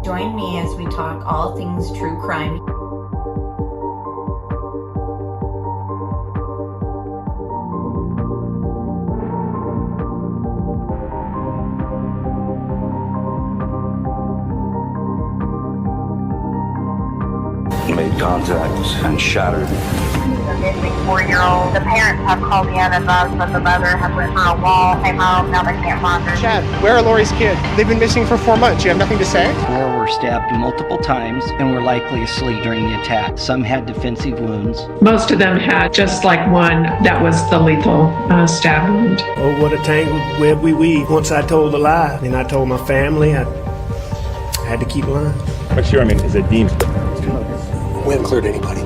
Join me as we talk all things true crime. Made contact and shattered. The missing 4-year-old. The parents have called in and that the mother has went through a wall, came home, now they can't find her. Chad, where are Lori's kids? They've been missing for 4 months. You have nothing to say? 4 were stabbed multiple times and were likely asleep during the attack. Some had defensive wounds. Most of them had just like one that was the lethal stab wound. Oh, what a tangled web we weave. Once I told a lie, and I told my family, I had to keep lying. What's your name? Is it Dean? We haven't cleared anybody.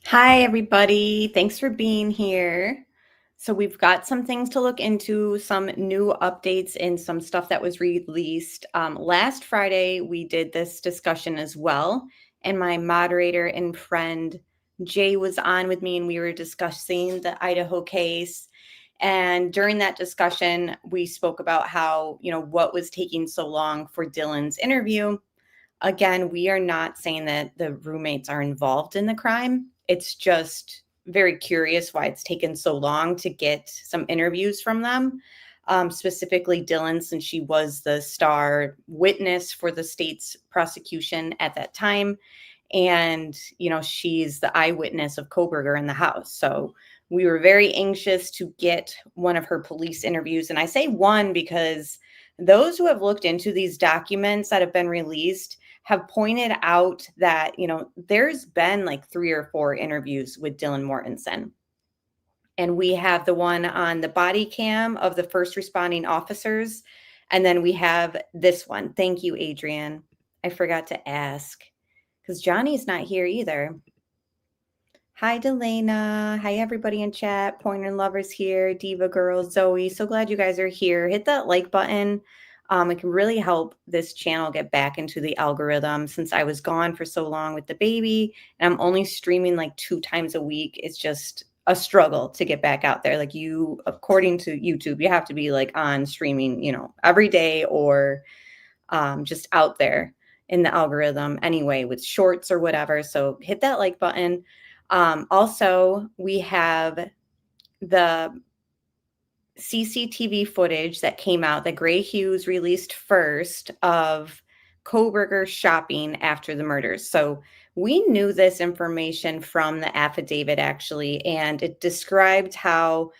Hi, everybody. Thanks for being here. So we've got some things to look into, some new updates and some stuff that was released. Last Friday, we did this discussion as well. And my moderator and friend, Jay, was on with me and we were discussing the Idaho case. And during that discussion, we spoke about how, what was taking so long for Dylan's interview. Again, we are not saying that the roommates are involved in the crime. It's just very curious why it's taken so long to get some interviews from them. Specifically Dylan, since she was the star witness for the state's prosecution at that time. And, she's the eyewitness of Kohberger in the house. So we were very anxious to get one of her police interviews. And I say one because those who have looked into these documents that have been released have pointed out that, there's been like 3 or 4 interviews with Dylan Mortensen. And we have the one on the body cam of the first responding officers. And then we have this one. Thank you, Adrian. I forgot to ask because Johnny's not here either. Hi, Delana. Hi, everybody in chat. Pointer Lovers here. Diva Girl, Zoe. So glad you guys are here. Hit that like button. It can really help this channel get back into the algorithm since I was gone for so long with the baby and I'm only streaming like 2 times a week. It's just a struggle to get back out there. Like according to YouTube, you have to be like on streaming, every day or just out there in the algorithm anyway with shorts or whatever. So hit that like button. Also, we have the CCTV footage that came out that Gray Hughes released first of Kohberger shopping after the murders. So we knew this information from the affidavit actually, and it described how,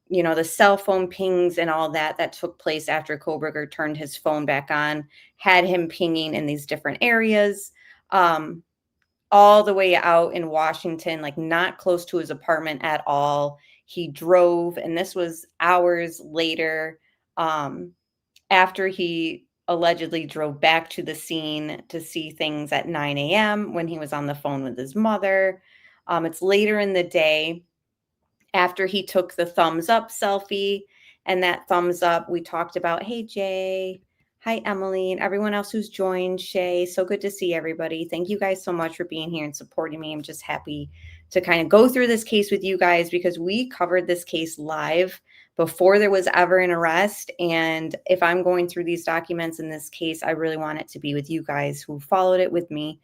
the cell phone pings and all that took place after Kohberger turned his phone back on, had him pinging in these different areas, all the way out in Washington, like not close to his apartment at all. He drove, and this was hours later after he allegedly drove back to the scene to see things at 9 a.m. when he was on the phone with his mother. It's later in the day after he took the thumbs up selfie, and that thumbs up we talked about. Hey, Jay. Hi, Emily, and everyone else who's joined. Shay, so good to see everybody. Thank you guys so much for being here and supporting me. I'm just happy to kind of go through this case with you guys because we covered this case live before there was ever an arrest. And if I'm going through these documents in this case, I really want it to be with you guys who followed it with me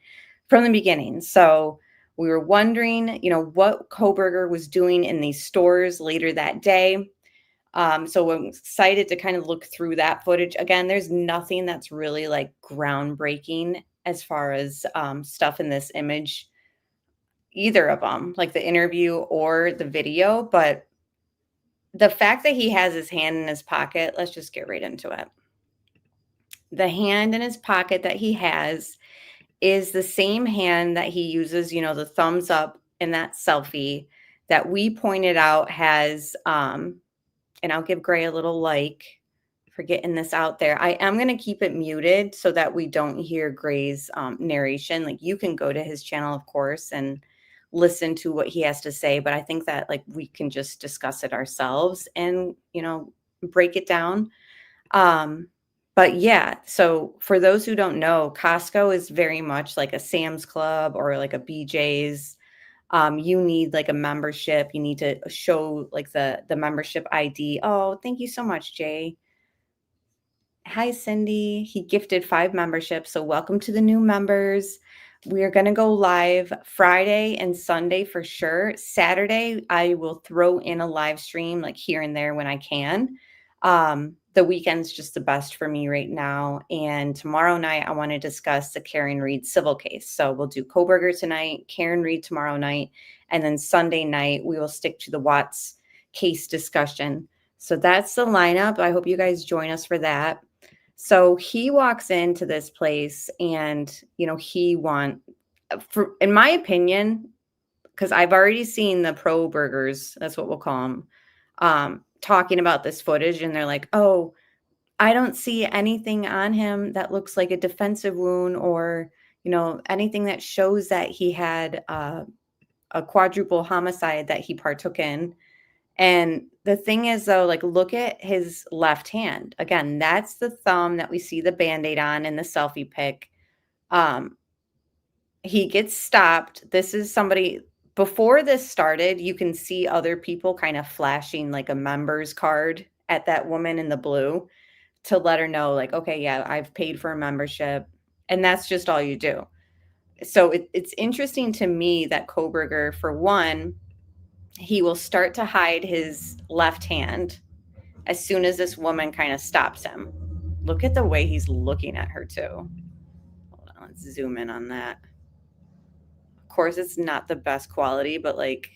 from the beginning. So we were wondering, what Kohberger was doing in these stores later that day. So I'm excited to kind of look through that footage. Again, there's nothing that's really like groundbreaking as far as stuff in this image, either of them, like the interview or the video. But the fact that he has his hand in his pocket, let's just get right into it. The hand in his pocket that he has is the same hand that he uses, the thumbs up in that selfie that we pointed out has, and I'll give Gray a little like for getting this out there. I am going to keep it muted so that we don't hear Gray's narration. Like you can go to his channel, of course, and listen to what he has to say. But I think that like we can just discuss it ourselves and, break it down. But yeah, so for those who don't know, Costco is very much like a Sam's Club or like a BJ's. You need like a membership. You need to show like the membership ID. Oh, thank you so much, Jay. Hi, Cindy. He gifted 5 memberships. So welcome to the new members. We are going to go live Friday and Sunday for sure. Saturday, I will throw in a live stream like here and there when I can. The weekend's just the best for me right now. And tomorrow night, I want to discuss the Karen Reed civil case. So we'll do Kohberger tonight, Karen Reed tomorrow night, and then Sunday night, we will stick to the Watts case discussion. So that's the lineup. I hope you guys join us for that. So he walks into this place and, in my opinion, because I've already seen the pro burgers, that's what we'll call them, talking about this footage. And they're like, oh, I don't see anything on him that looks like a defensive wound or, anything that shows that he had a quadruple homicide that he partook in. And the thing is, though, like, look at his left hand. Again, that's the thumb that we see the Band-Aid on in the selfie pic. He gets stopped. This is somebody, before this started, you can see other people kind of flashing like a member's card at that woman in the blue to let her know, like, okay, yeah, I've paid for a membership. And that's just all you do. So it's interesting to me that Kohberger, for one, he will start to hide his left hand as soon as this woman kind of stops him. Look at the way he's looking at her too. Hold on, let's zoom in on that. Of course, it's not the best quality, but like,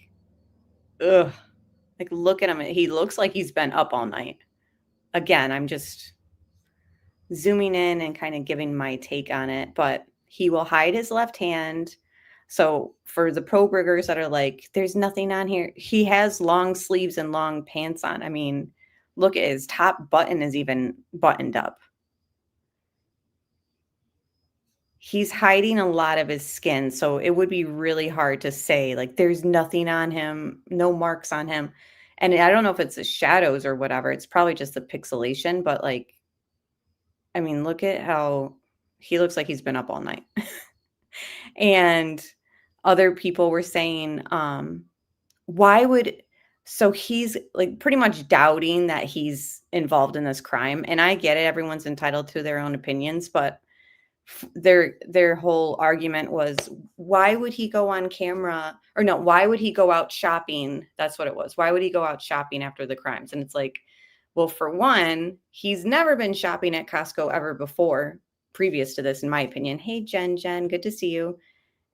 ugh. Like, look at him. He looks like he's been up all night. Again, I'm just zooming in and kind of giving my take on it, but he will hide his left hand. So for the pro burgers that are like, there's nothing on here, he has long sleeves and long pants on. I mean, look at his top button is even buttoned up. He's hiding a lot of his skin. So it would be really hard to say, like, there's nothing on him, no marks on him. And I don't know if it's the shadows or whatever. It's probably just the pixelation, but like, I mean, look at how he looks like he's been up all night. And other people were saying, so he's like pretty much doubting that he's involved in this crime. And I get it. Everyone's entitled to their own opinions, but their whole argument was, why would he go on camera, or no, why would he go out shopping? That's what it was. Why would he go out shopping after the crimes? And it's like, well, for one, he's never been shopping at Costco ever before, previous to this, in my opinion. Hey, Jen, good to see you.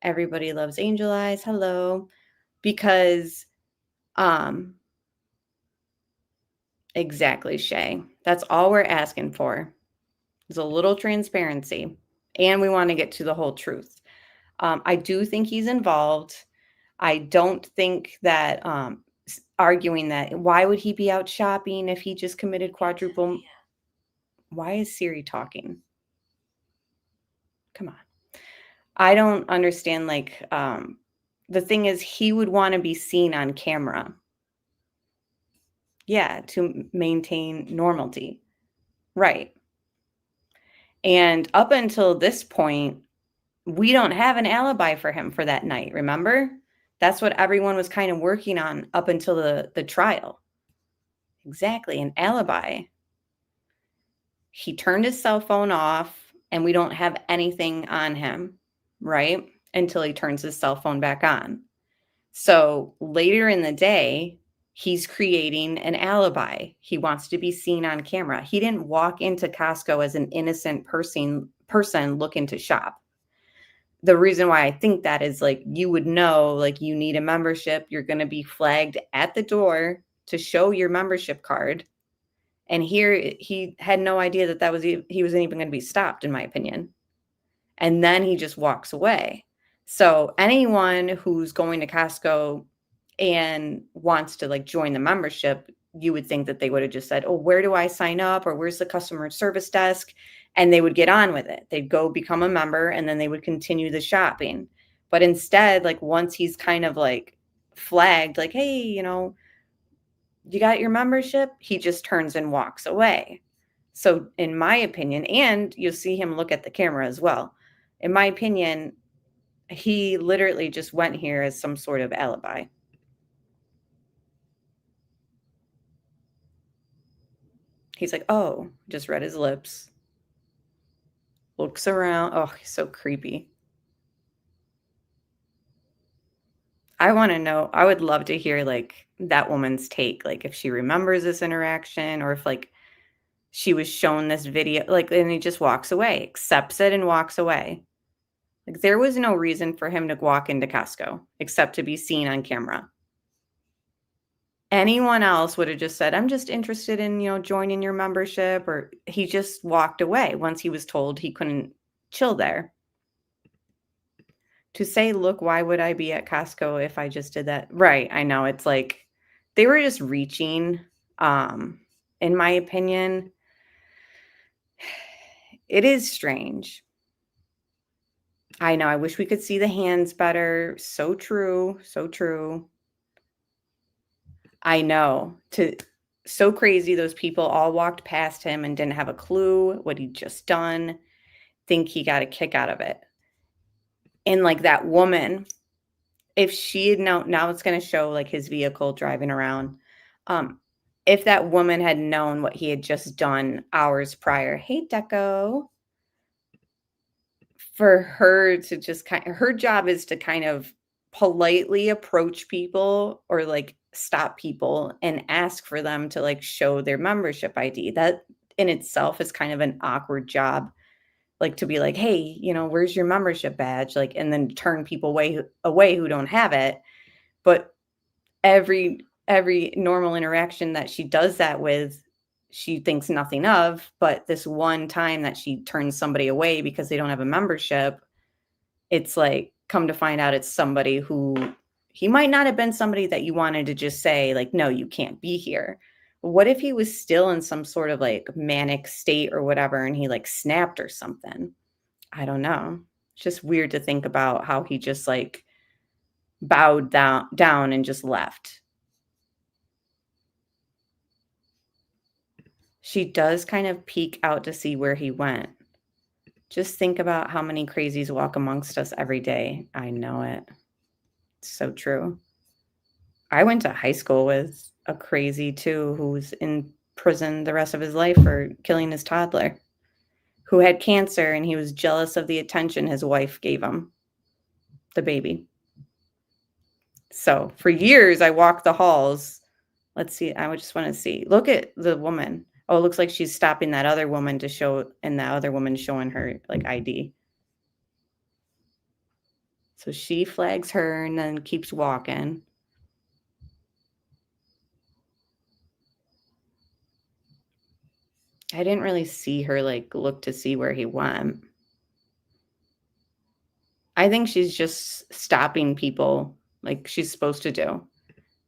Everybody loves Angel Eyes. Hello. Because, exactly, Shay. That's all we're asking for is a little transparency. And we want to get to the whole truth. I do think he's involved. I don't think that arguing that, why would he be out shopping if he just committed quadruple? Why is Siri talking? Come on. I don't understand. Like, the thing is, he would want to be seen on camera. Yeah, to maintain normality. Right. And up until this point, we don't have an alibi for him for that night. Remember? That's what everyone was kind of working on up until the trial. Exactly, an alibi. He turned his cell phone off and we don't have anything on him, right? Until he turns his cell phone back on. So later in the day, he's creating an alibi. He wants to be seen on camera. He didn't walk into Costco as an innocent person looking to shop. The reason why I think that is, like, you would know, like, you need a membership. You're going to be flagged at the door to show your membership card. And here he had no idea that he wasn't even going to be stopped, in my opinion. And then he just walks away. So anyone who's going to Costco and wants to, like, join the membership, you would think that they would have just said, oh, where do I sign up? Or where's the customer service desk? And they would get on with it. They'd go become a member and then they would continue the shopping. But instead, like, once he's kind of like flagged, like, hey, you got your membership, he just turns and walks away. So in my opinion, and you'll see him look at the camera as well. In my opinion, he literally just went here as some sort of alibi. He's like, oh, just read his lips. Looks around. Oh, he's so creepy. I want to know, I would love to hear like that woman's take, like if she remembers this interaction or if like she was shown this video, like, and he just walks away, accepts it and walks away. Like there was no reason for him to walk into Costco except to be seen on camera. Anyone else would have just said, I'm just interested in, joining your membership, or he just walked away once he was told he couldn't chill there. To say, look, why would I be at Costco if I just did that? Right. I know. It's like they were just reaching. In my opinion, it is strange. I know. I wish we could see the hands better. So true. So true. I know. So crazy. Those people all walked past him and didn't have a clue what he'd just done. Think he got a kick out of it. And like that woman, if she had known, now it's going to show like his vehicle driving around. If that woman had known what he had just done hours prior, hey, Deco, for her to just her job is to kind of politely approach people or like stop people and ask for them to like show their membership ID. That in itself is kind of an awkward job. Like to be like, hey, where's your membership badge? Like, and then turn people away who don't have it. But every normal interaction that she does that with, she thinks nothing of. But this one time that she turns somebody away because they don't have a membership, it's like, come to find out it's somebody who he might not have been somebody that you wanted to just say like, no, you can't be here. What if he was still in some sort of like manic state or whatever and he like snapped or something? I don't know. It's just weird to think about how he just like bowed down and just left. She does kind of peek out to see where he went. Just think about how many crazies walk amongst us every day. I know it. It's so true. I went to high school with a crazy too, who's in prison the rest of his life for killing his toddler, who had cancer, and he was jealous of the attention his wife gave him, the baby. So for years, I walked the halls. Let's see. I just want to see. Look at the woman. Oh, it looks like she's stopping that other woman to show, and that other woman showing her like ID. So she flags her and then keeps walking. I didn't really see her like look to see where he went. I think she's just stopping people like she's supposed to do.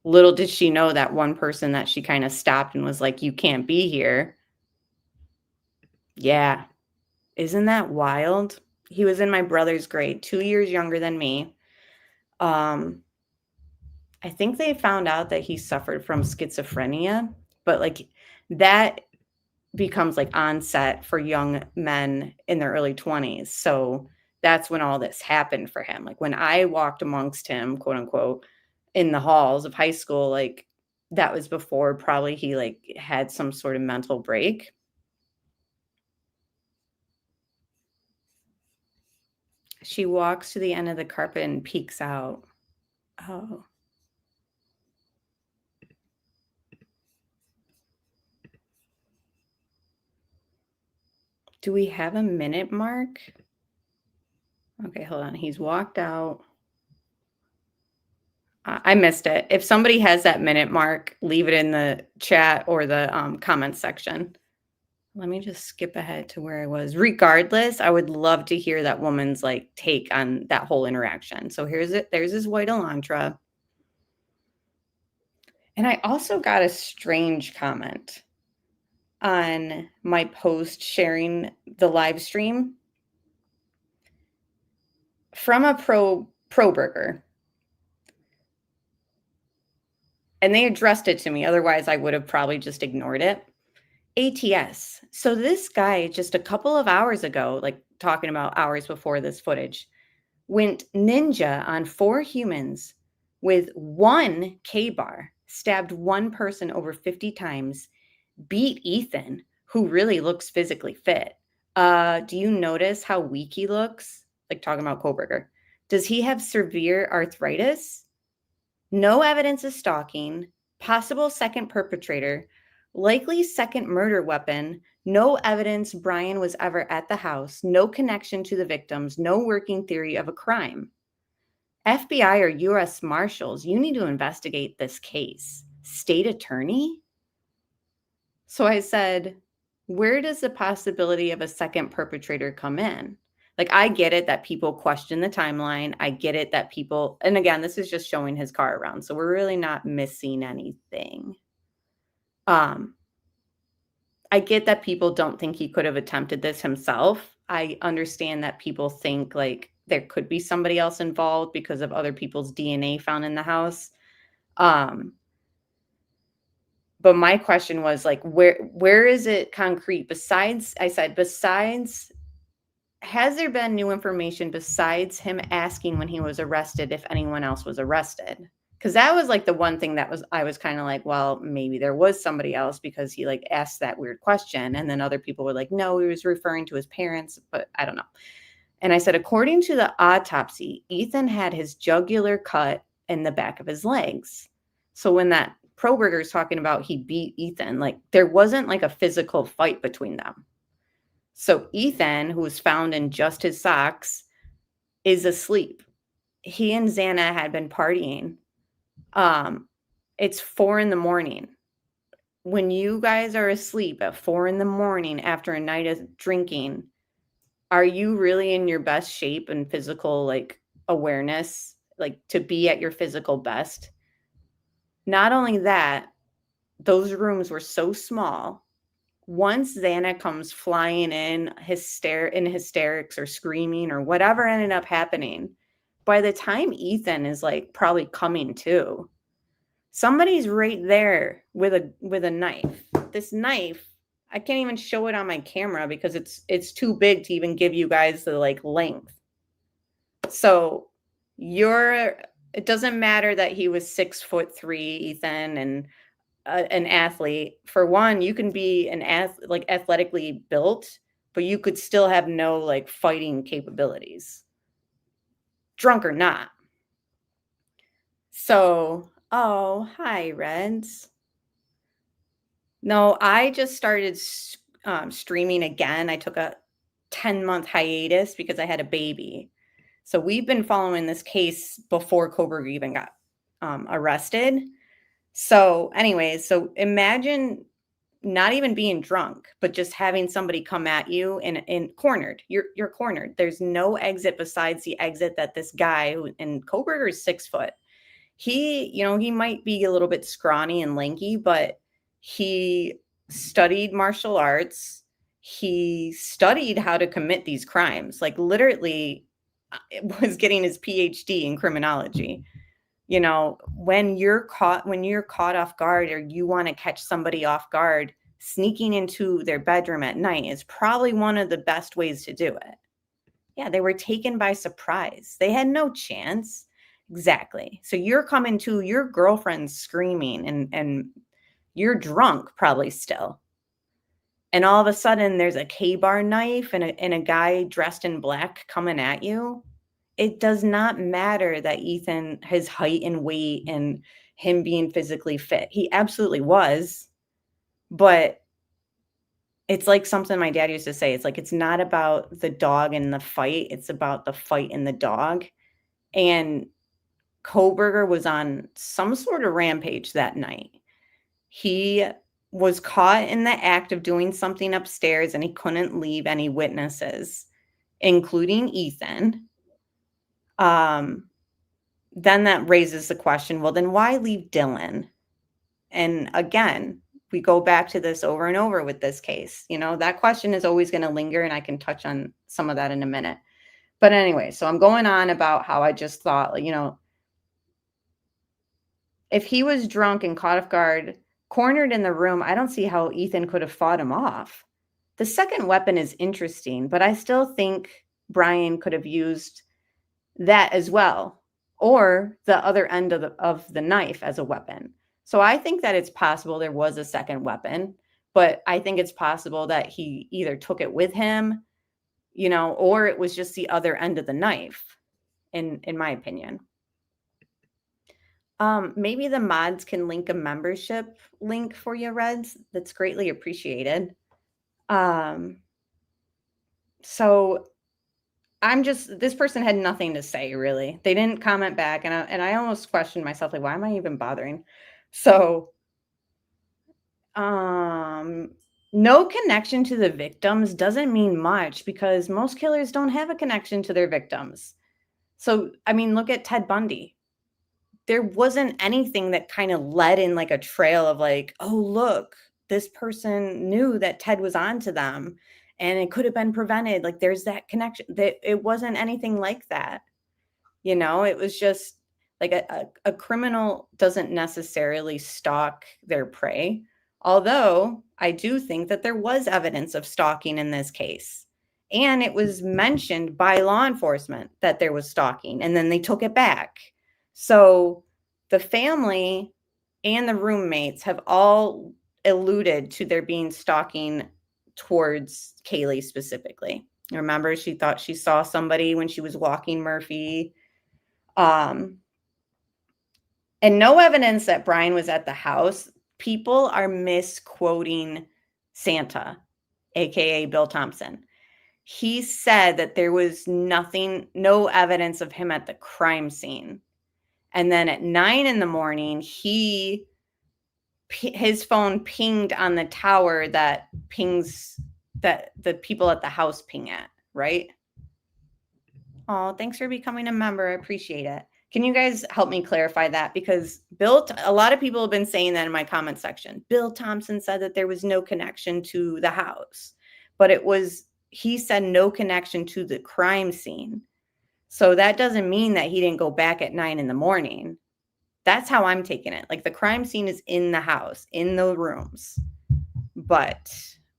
Little did she know that one person that she kind of stopped and was like, you can't be here. Yeah. Isn't that wild? He was in my brother's grade, 2 years younger than me. I think they found out that he suffered from schizophrenia, but like that becomes like onset for young men in their early 20s. So that's when all this happened for him. Like when I walked amongst him, quote unquote, in the halls of high school, like that was before probably he like had some sort of mental break. She walks to the end of the carpet and peeks out. Oh. Do we have a minute mark? Okay, hold on. He's walked out. I missed it. If somebody has that minute mark, leave it in the chat or the comment section. Let me just skip ahead to where I was. Regardless, I would love to hear that woman's like take on that whole interaction. So here's it. There's his white Elantra. And I also got a strange comment on my post sharing the live stream from a Kohberger. And they addressed it to me. Otherwise, I would have probably just ignored it. ATS. So this guy just a couple of hours ago, like talking about hours before this footage, went ninja on 4 humans with 1 K-bar, stabbed 1 person over 50 times, beat Ethan, who really looks physically fit. Do you notice how weak he looks? Like talking about Kohberger. Does he have severe arthritis? No evidence of stalking, possible second perpetrator, likely second murder weapon, no evidence Bryan was ever at the house, no connection to the victims, no working theory of a crime. FBI or U.S. Marshals, you need to investigate this case. State attorney? So I said, where does the possibility of a second perpetrator come in? Like, I get it that people question the timeline. I get it that people, and again, this is just showing his car around. So we're really not missing anything. I get that people don't think he could have attempted this himself. I understand that people think like there could be somebody else involved because of other people's DNA found in the house. But my question was like, where is it concrete? Besides, I said, besides, has there been new information besides him asking when he was arrested if anyone else was arrested? Because that was like the one thing that was, I was kind of like, well, maybe there was somebody else because he like asked that weird question. And then other people were like, no, he was referring to his parents, but I don't know. And I said, according to the autopsy, Ethan had his jugular cut in the back of his legs. So when that Kohberger is talking about he beat Ethan, like there wasn't like a physical fight between them. So Ethan, who was found in just his socks, is asleep. He and Xana had been partying. It's 4 a.m. When you guys are asleep at 4 a.m. after a night of drinking, are you really in your best shape and physical like awareness, like to be at your physical best? Not only that, those rooms were so small. Once Xana comes flying in hysterics or screaming or whatever ended up happening, by the time Ethan is like probably coming to, somebody's right there with a knife. This knife, I can't even show it on my camera because it's too big to even give you guys the like length. So it doesn't matter that he was 6'3", Ethan, and an athlete. For one, you can be like athletically built, but you could still have no like fighting capabilities, drunk or not. So, oh, hi, Reds. No, I just started streaming again. I took a 10-month hiatus because I had a baby. So we've been following this case before Kohberger even got arrested. So anyways, so imagine not even being drunk, but just having somebody come at you and cornered. You're cornered. There's no exit besides the exit that this guy and Kohberger is 6 foot. He might be a little bit scrawny and lanky, but he studied martial arts. He studied how to commit these crimes. Like literally was getting his PhD in criminology. You know, when you're caught off guard or you want to catch somebody off guard, sneaking into their bedroom at night is probably one of the best ways to do it. Yeah, they were taken by surprise. They had no chance. Exactly. So you're coming to your girlfriend screaming and you're drunk probably still. And all of a sudden there's a K-bar knife and a guy dressed in black coming at you. It does not matter that Ethan, his height and weight and him being physically fit. He absolutely was. But it's like something my dad used to say. It's like, it's not about the dog and the fight. It's about the fight and the dog. And Kohberger was on some sort of rampage that night. He was caught in the act of doing something upstairs and he couldn't leave any witnesses, including Ethan. Then that raises the question, well, then why leave Dylan? And again, we go back to this over and over with this case. You know, that question is always going to linger, and I can touch on some of that in a minute. But anyway, so I'm going on about how I just thought, you know, if he was drunk and caught off guard, cornered in the room, I don't see how Ethan could have fought him off. The second weapon is interesting, but I still think Bryan could have used that as well, or the other end of the knife as a weapon. So I think that it's possible there was a second weapon, but I think it's possible that he either took it with him, you know, or it was just the other end of the knife, in my opinion. Maybe the mods can link a membership link for you, Reds. That's greatly appreciated. So this person had nothing to say, really. They didn't comment back, and I almost questioned myself, like, why am I even bothering? So, no connection to the victims doesn't mean much, because most killers don't have a connection to their victims. So, I mean, look at Ted Bundy. There wasn't anything that kind of led in like a trail of like, oh, look, this person knew that Ted was onto them and it could have been prevented. Like, there's that connection. That it wasn't anything like that. You know, it was just like a criminal doesn't necessarily stalk their prey. Although I do think that there was evidence of stalking in this case. And it was mentioned by law enforcement that there was stalking, and then they took it back. So the family and the roommates have all alluded to there being stalking towards Kaylee specifically. Remember, she thought she saw somebody when she was walking Murphy. And no evidence that Bryan was at the house. People are misquoting Santa, aka Bill Thompson. He said that there was no evidence of him at the crime scene. And then at 9 a.m, his phone pinged on the tower that the people at the house ping at, right? Oh, thanks for becoming a member. I appreciate it. Can you guys help me clarify that? Because a lot of people have been saying that in my comment section. Bill Thompson said that there was no connection to the house, but he said no connection to the crime scene. So that doesn't mean that he didn't go back at 9 a.m. That's how I'm taking it. Like, the crime scene is in the house, in the rooms. But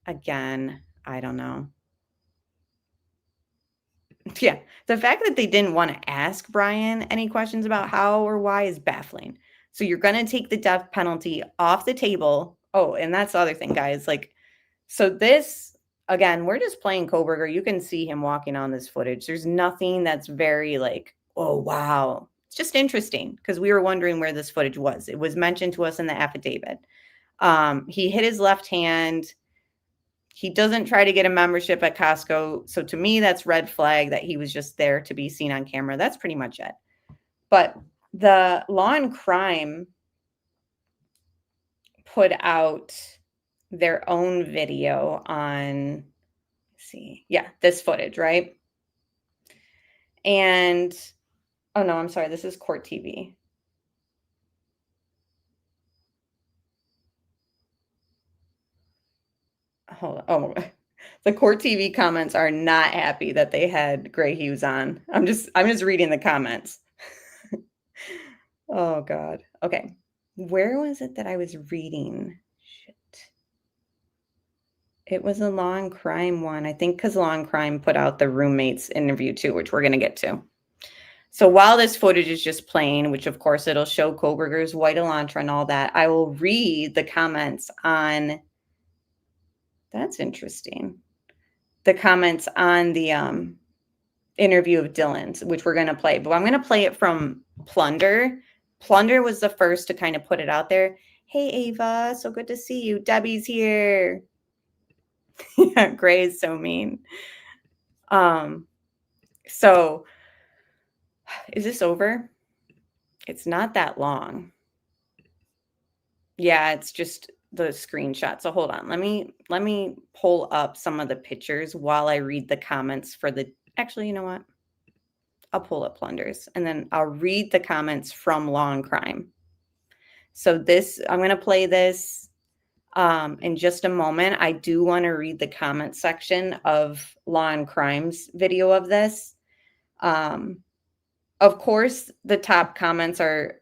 again, I don't know. Yeah, the fact that they didn't want to ask Bryan any questions about how or why is baffling. So you're going to take the death penalty off the table. Oh, and that's the other thing, guys. Like, so this, again, we're just playing Kohberger. You can see him walking on this footage. There's nothing that's very like, oh, wow. It's just interesting because we were wondering where this footage was. It was mentioned to us in the affidavit. He hit his left hand. He doesn't try to get a membership at Costco. So to me, that's red flag that he was just there to be seen on camera. That's pretty much it. But the Law and Crime put out their own video on, this footage, right? And, oh no, I'm sorry. This is Court TV. Hold on. Oh, the Court TV comments are not happy that they had Gray Hughes on. I'm just reading the comments. Oh God. Okay. Where was it that I was reading? Shit. It was a Law and Crime one, I think, because Law and Crime put out the roommates interview too, which we're going to get to. So while this footage is just playing, which of course it'll show Kohberger's white Elantra and all that, I will read the comments on. That's interesting. The comments on the interview of Dylan's, which we're going to play. But I'm going to play it from Plunder. Plunder was the first to kind of put it out there. Hey, Ava, so good to see you. Debbie's here. Yeah, Gray is so mean. So is this over? It's not that long. Yeah, it's just the screenshot. So hold on. Let me pull up some of the pictures while I read the comments for the, actually, you know what? I'll pull up Plunder's and then I'll read the comments from Law and Crime. So this, I'm going to play this in just a moment. I do want to read the comment section of Law and Crime's video of this. Of course, the top comments are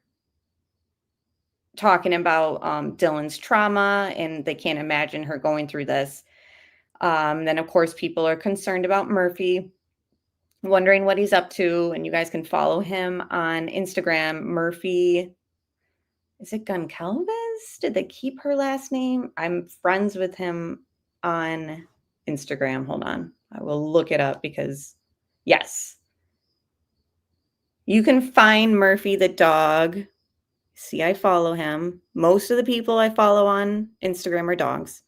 talking about Dylan's trauma, and they can't imagine her going through this. Then, of course, people are concerned about Murphy, wondering what he's up to, and you guys can follow him on Instagram. Murphy, is it Goncalves? Did they keep her last name? I'm friends with him on Instagram. Hold on. I will look it up because, yes. You can find Murphy the dog. See, I follow him. Most of the people I follow on Instagram are dogs.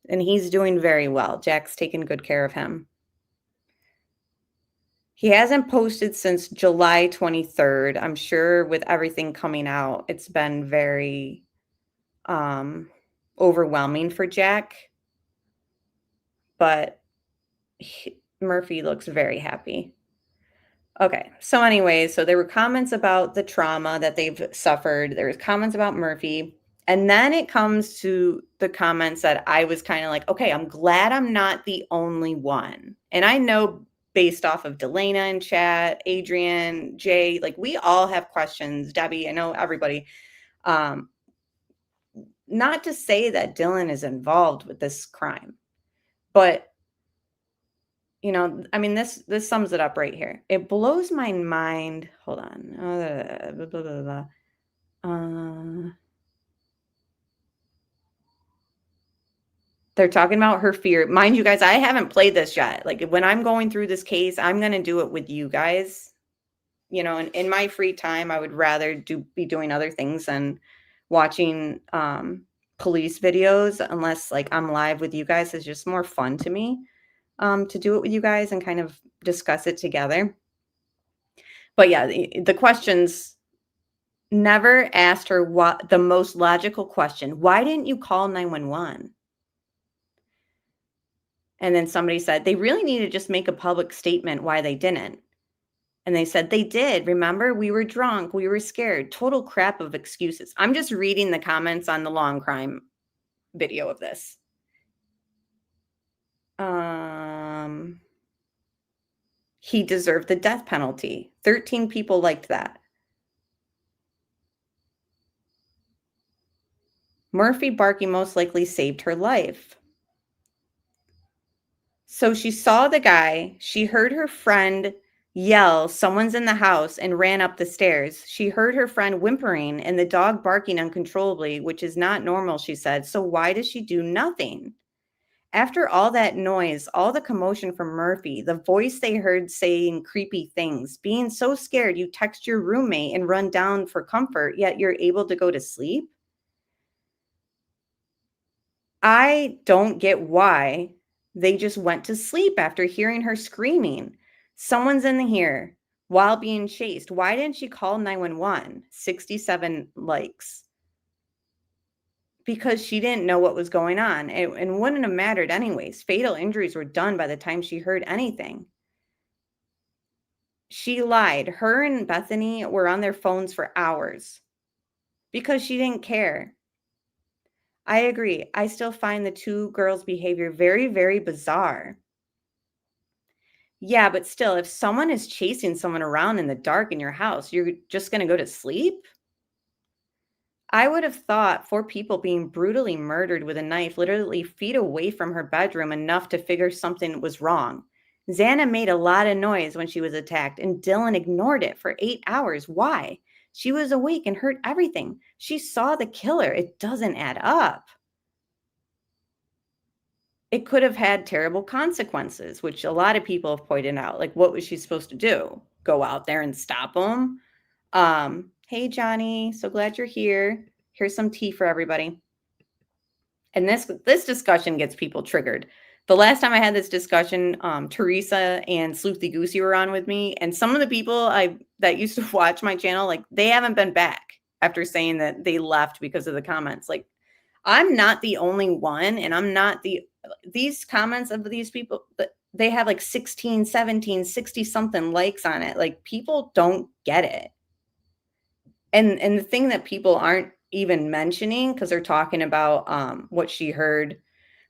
And he's doing very well. Jack's taking good care of him. He hasn't posted since July 23rd. I'm sure with everything coming out, it's been very overwhelming for Jack. But Murphy looks very happy. Okay, so anyways, so there were comments about the trauma that they've suffered. There was comments about Murphy. And then it comes to the comments that I was kind of like, okay, I'm glad I'm not the only one. And I know based off of Delana in chat, Adrian, Jay, like we all have questions. Debbie, I know everybody. Not to say that Dylan is involved with this crime, but you know, I mean, this sums it up right here. It blows my mind. Hold on. They're talking about her fear. Mind you guys, I haven't played this yet. Like when I'm going through this case, I'm going to do it with you guys. You know, and in my free time, I would rather be doing other things than watching police videos, unless like I'm live with you guys. It's just more fun to me. To do it with you guys and kind of discuss it together. But yeah, the questions never asked her what the most logical question. Why didn't you call 911? And then somebody said they really need to just make a public statement why they didn't. And they said they did. Remember, we were drunk. We were scared. Total crap of excuses. I'm just reading the comments on the long crime video of this. He deserved the death penalty. 13 people liked that. Murphy barking most likely saved her life. So she saw the guy. She heard her friend yell, someone's in the house, and ran up the stairs. She heard her friend whimpering and the dog barking uncontrollably, which is not normal, she said. So why does she do nothing? After all that noise, all the commotion from Murphy, the voice they heard saying creepy things, being so scared you text your roommate and run down for comfort, yet you're able to go to sleep? I don't get why they just went to sleep after hearing her screaming. Someone's in here while being chased. Why didn't she call 911? 67 likes. Because she didn't know what was going on. And wouldn't have mattered anyways. Fatal injuries were done by the time she heard anything. She lied. Her and Bethany were on their phones for hours because she didn't care. I agree. I still find the two girls' behavior very, very bizarre. Yeah, but still, if someone is chasing someone around in the dark in your house, you're just going to go to sleep? I would have thought 4 people being brutally murdered with a knife literally feet away from her bedroom enough to figure something was wrong. Xana made a lot of noise when she was attacked, and Dylan ignored it for 8 hours. Why? She was awake and heard everything. She saw the killer. It doesn't add up. It could have had terrible consequences, which a lot of people have pointed out. Like, what was she supposed to do? Go out there and stop him? Hey, Johnny, so glad you're here. Here's some tea for everybody. And this discussion gets people triggered. The last time I had this discussion, Teresa and Sleuthy Goosey were on with me. And some of the people that used to watch my channel, like they haven't been back after saying that they left because of the comments. Like, I'm not the only one. And I'm not these comments of these people, they have like 16, 17, 60 something likes on it. Like people don't get it. And the thing that people aren't even mentioning, because they're talking about what she heard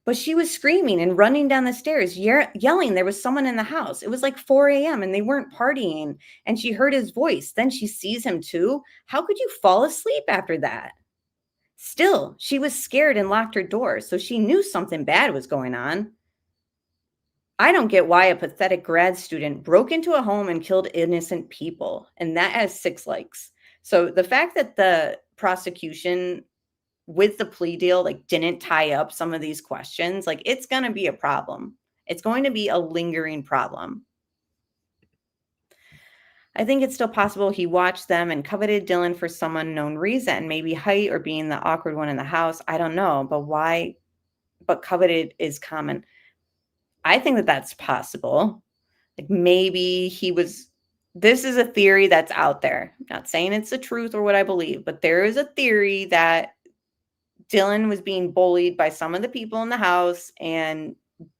But she was screaming and running down the stairs, yelling there was someone in the house. It was like 4 a.m. and they weren't partying, and she heard his voice. Then she sees him too. How could you fall asleep after that? Still, she was scared and locked her door, so she knew something bad was going on. I don't get why a pathetic grad student broke into a home and killed innocent people, and that has 6 likes. So the fact that the prosecution with the plea deal, like, didn't tie up some of these questions, like, it's going to be a problem. It's going to be a lingering problem. I think it's still possible he watched them and coveted Dylan for some unknown reason, maybe height or being the awkward one in the house. I don't know, but why? But coveted is common. I think that that's possible. Like, maybe he was, this is a theory that's out there. I'm not saying it's the truth or what I believe, but there is a theory that Dylan was being bullied by some of the people in the house, and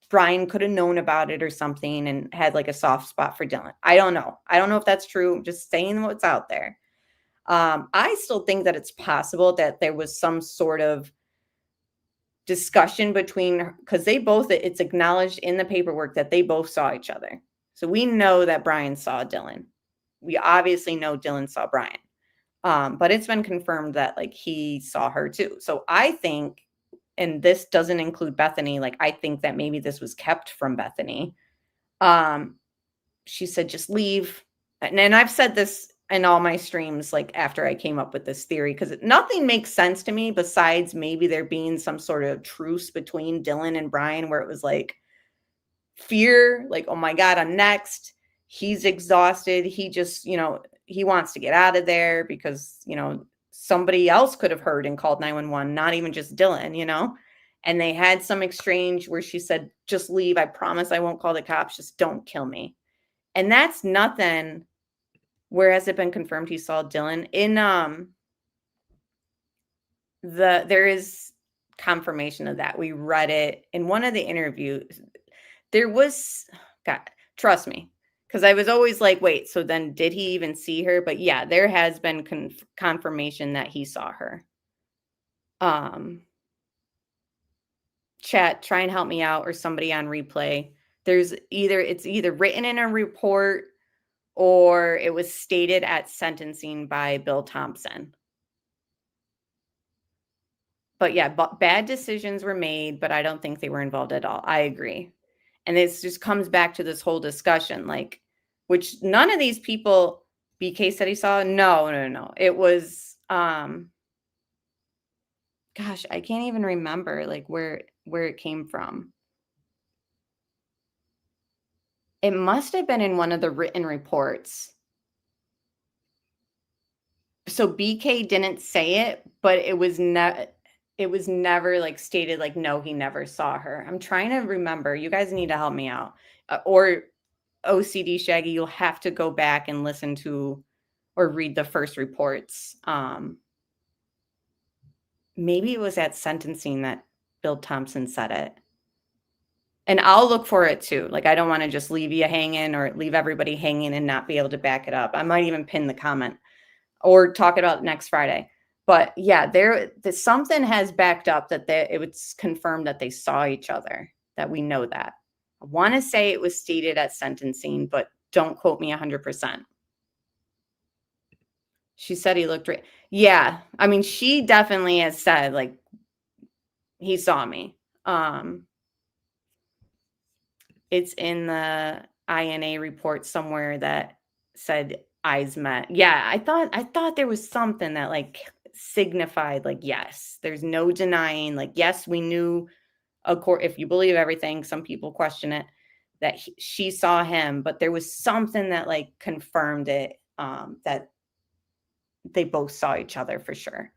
Brian could have known about it or something and had like a soft spot for Dylan. I don't know. I don't know if that's true. I'm just saying what's out there. I still think that it's possible that there was some sort of discussion between, because they both, it's acknowledged in the paperwork that they both saw each other. So we know that Brian saw Dylan. We obviously know Dylan saw Brian. But it's been confirmed that like he saw her too. So I think, and this doesn't include Bethany, like I think that maybe this was kept from Bethany. She said, just leave. And I've said this in all my streams, like after I came up with this theory, because nothing makes sense to me besides maybe there being some sort of truce between Dylan and Brian where it was like fear, like, oh my God, I'm next. He's exhausted. He just, he wants to get out of there because, somebody else could have heard and called 911, not even just Dylan, and they had some exchange where she said, just leave. I promise I won't call the cops. Just don't kill me. And that's nothing. Where has it been confirmed he saw Dylan? In there is confirmation of that. We read it in one of the interviews. There was, God, trust me, because I was always like, wait, so then did he even see her? But yeah, there has been confirmation that he saw her. Chat, try and help me out, or somebody on replay. It's either written in a report or it was stated at sentencing by Bill Thompson. But yeah, bad decisions were made, but I don't think they were involved at all. I agree. And this just comes back to this whole discussion, like, which none of these people, BK said he saw. No. It was, gosh, I can't even remember like where it came from. It must have been in one of the written reports. So BK didn't say it, but it was never like stated like, no, he never saw her. I'm trying to remember. You guys need to help me out. Or OCD Shaggy, you'll have to go back and listen to or read the first reports. Maybe it was at sentencing that Bill Thompson said it. And I'll look for it too. Like, I don't want to just leave you hanging or leave everybody hanging and not be able to back it up. I might even pin the comment or talk about it next Friday. But yeah, something has backed up that it was confirmed that they saw each other, that we know that. I want to say it was stated at sentencing, but don't quote me 100%. She said he looked right. Yeah. I mean, she definitely has said like, he saw me. It's in the INA report somewhere that said eyes met. Yeah, I thought there was something that like signified like, yes, there's no denying, like, yes, we knew, of course, if you believe everything, some people question it, that she saw him, but there was something that like confirmed it, that they both saw each other for sure.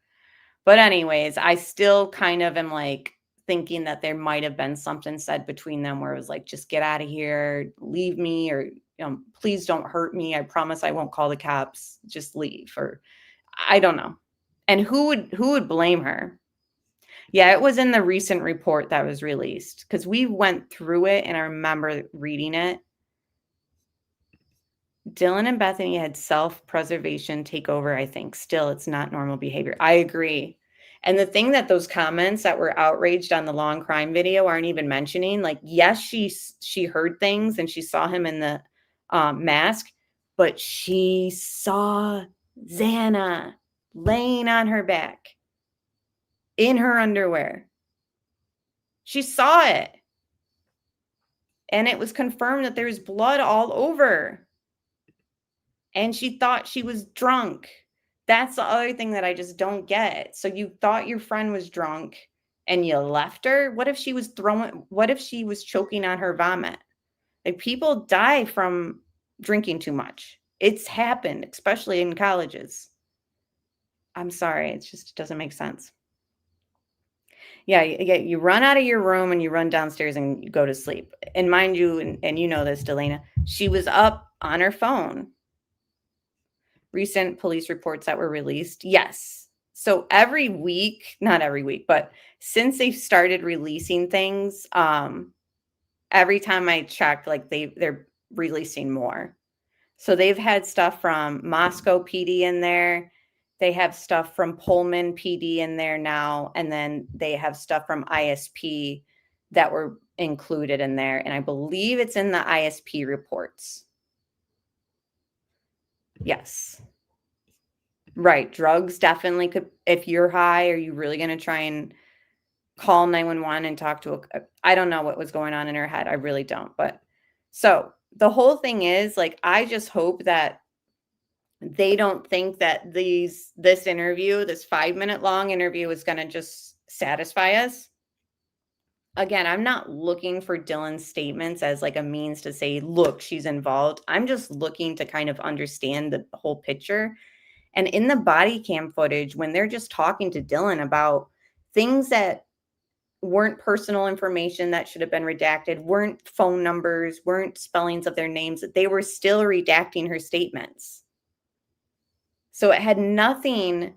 But anyways, I still kind of am like thinking that there might have been something said between them where it was like, just get out of here, leave me, or please don't hurt me. I promise I won't call the cops. Just leave. Or I don't know. And who would blame her? Yeah, it was in the recent report that was released because we went through it and I remember reading it. Dylan and Bethany had self-preservation take over, I think. Still, it's not normal behavior. I agree. And the thing that those comments that were outraged on the long crime video aren't even mentioning, like, yes, she heard things and she saw him in the mask, but she saw Xana laying on her back in her underwear. She saw it. And it was confirmed that there's blood all over. And she thought she was drunk. That's the other thing that I just don't get. So you thought your friend was drunk and you left her? What if she was choking on her vomit? Like, people die from drinking too much. It's happened, especially in colleges. I'm sorry. It doesn't make sense. Yeah, you run out of your room and you run downstairs and you go to sleep. And mind you, and you know this, Delana, she was up on her phone. Recent police reports that were released. Yes. So every week, not every week, but since they've started releasing things, every time I check, like they're releasing more. So they've had stuff from Moscow PD in there. They have stuff from Pullman PD in there now. And then they have stuff from ISP that were included in there. And I believe it's in the ISP reports. Yes. Right. Drugs definitely could. If you're high, are you really going to try and call 911 and talk to I don't know what was going on in her head. I really don't. But so the whole thing is, like, I just hope that they don't think that this interview, this 5-minute long interview, is going to just satisfy us. Again, I'm not looking for Dylan's statements as like a means to say, look, she's involved. I'm just looking to kind of understand the whole picture. And in the body cam footage, when they're just talking to Dylan about things that weren't personal information that should have been redacted, weren't phone numbers, weren't spellings of their names, that they were still redacting her statements. So it had nothing,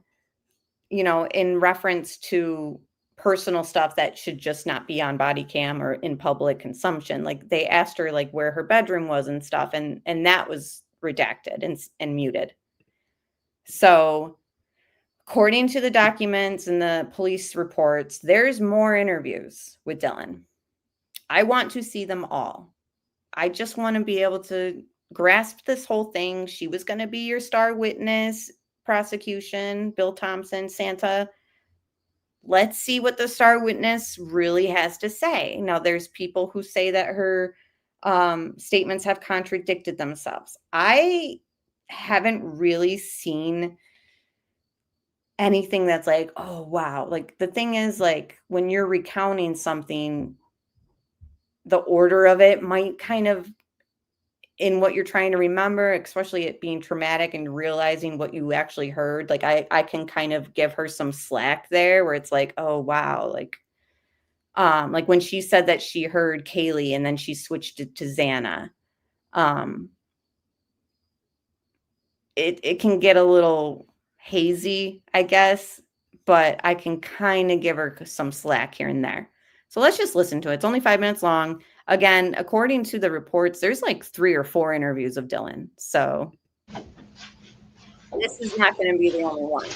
in reference to personal stuff that should just not be on body cam or in public consumption. Like, they asked her like where her bedroom was and stuff, and that was redacted and muted. So according to the documents and the police reports, there's more interviews with Dylan. I want to see them all. I just want to be able to grasp this whole thing. She was going to be your star witness, prosecution, Bill Thompson, Santa. Let's see what the star witness really has to say. Now, there's people who say that her statements have contradicted themselves. I haven't really seen anything that's like, oh, wow. Like, the thing is, like, when you're recounting something, the order of it might kind of, in what you're trying to remember, especially it being traumatic and realizing what you actually heard. Like, I can kind of give her some slack there where it's like, oh, wow. Like when she said that she heard Kaylee and then she switched it to Xana. It can get a little hazy, I guess, but I can kind of give her some slack here and there. So let's just listen to it. It's only 5 minutes long. Again, according to the reports, there's like 3 or 4 interviews of Dylan. So this is not going to be the only one.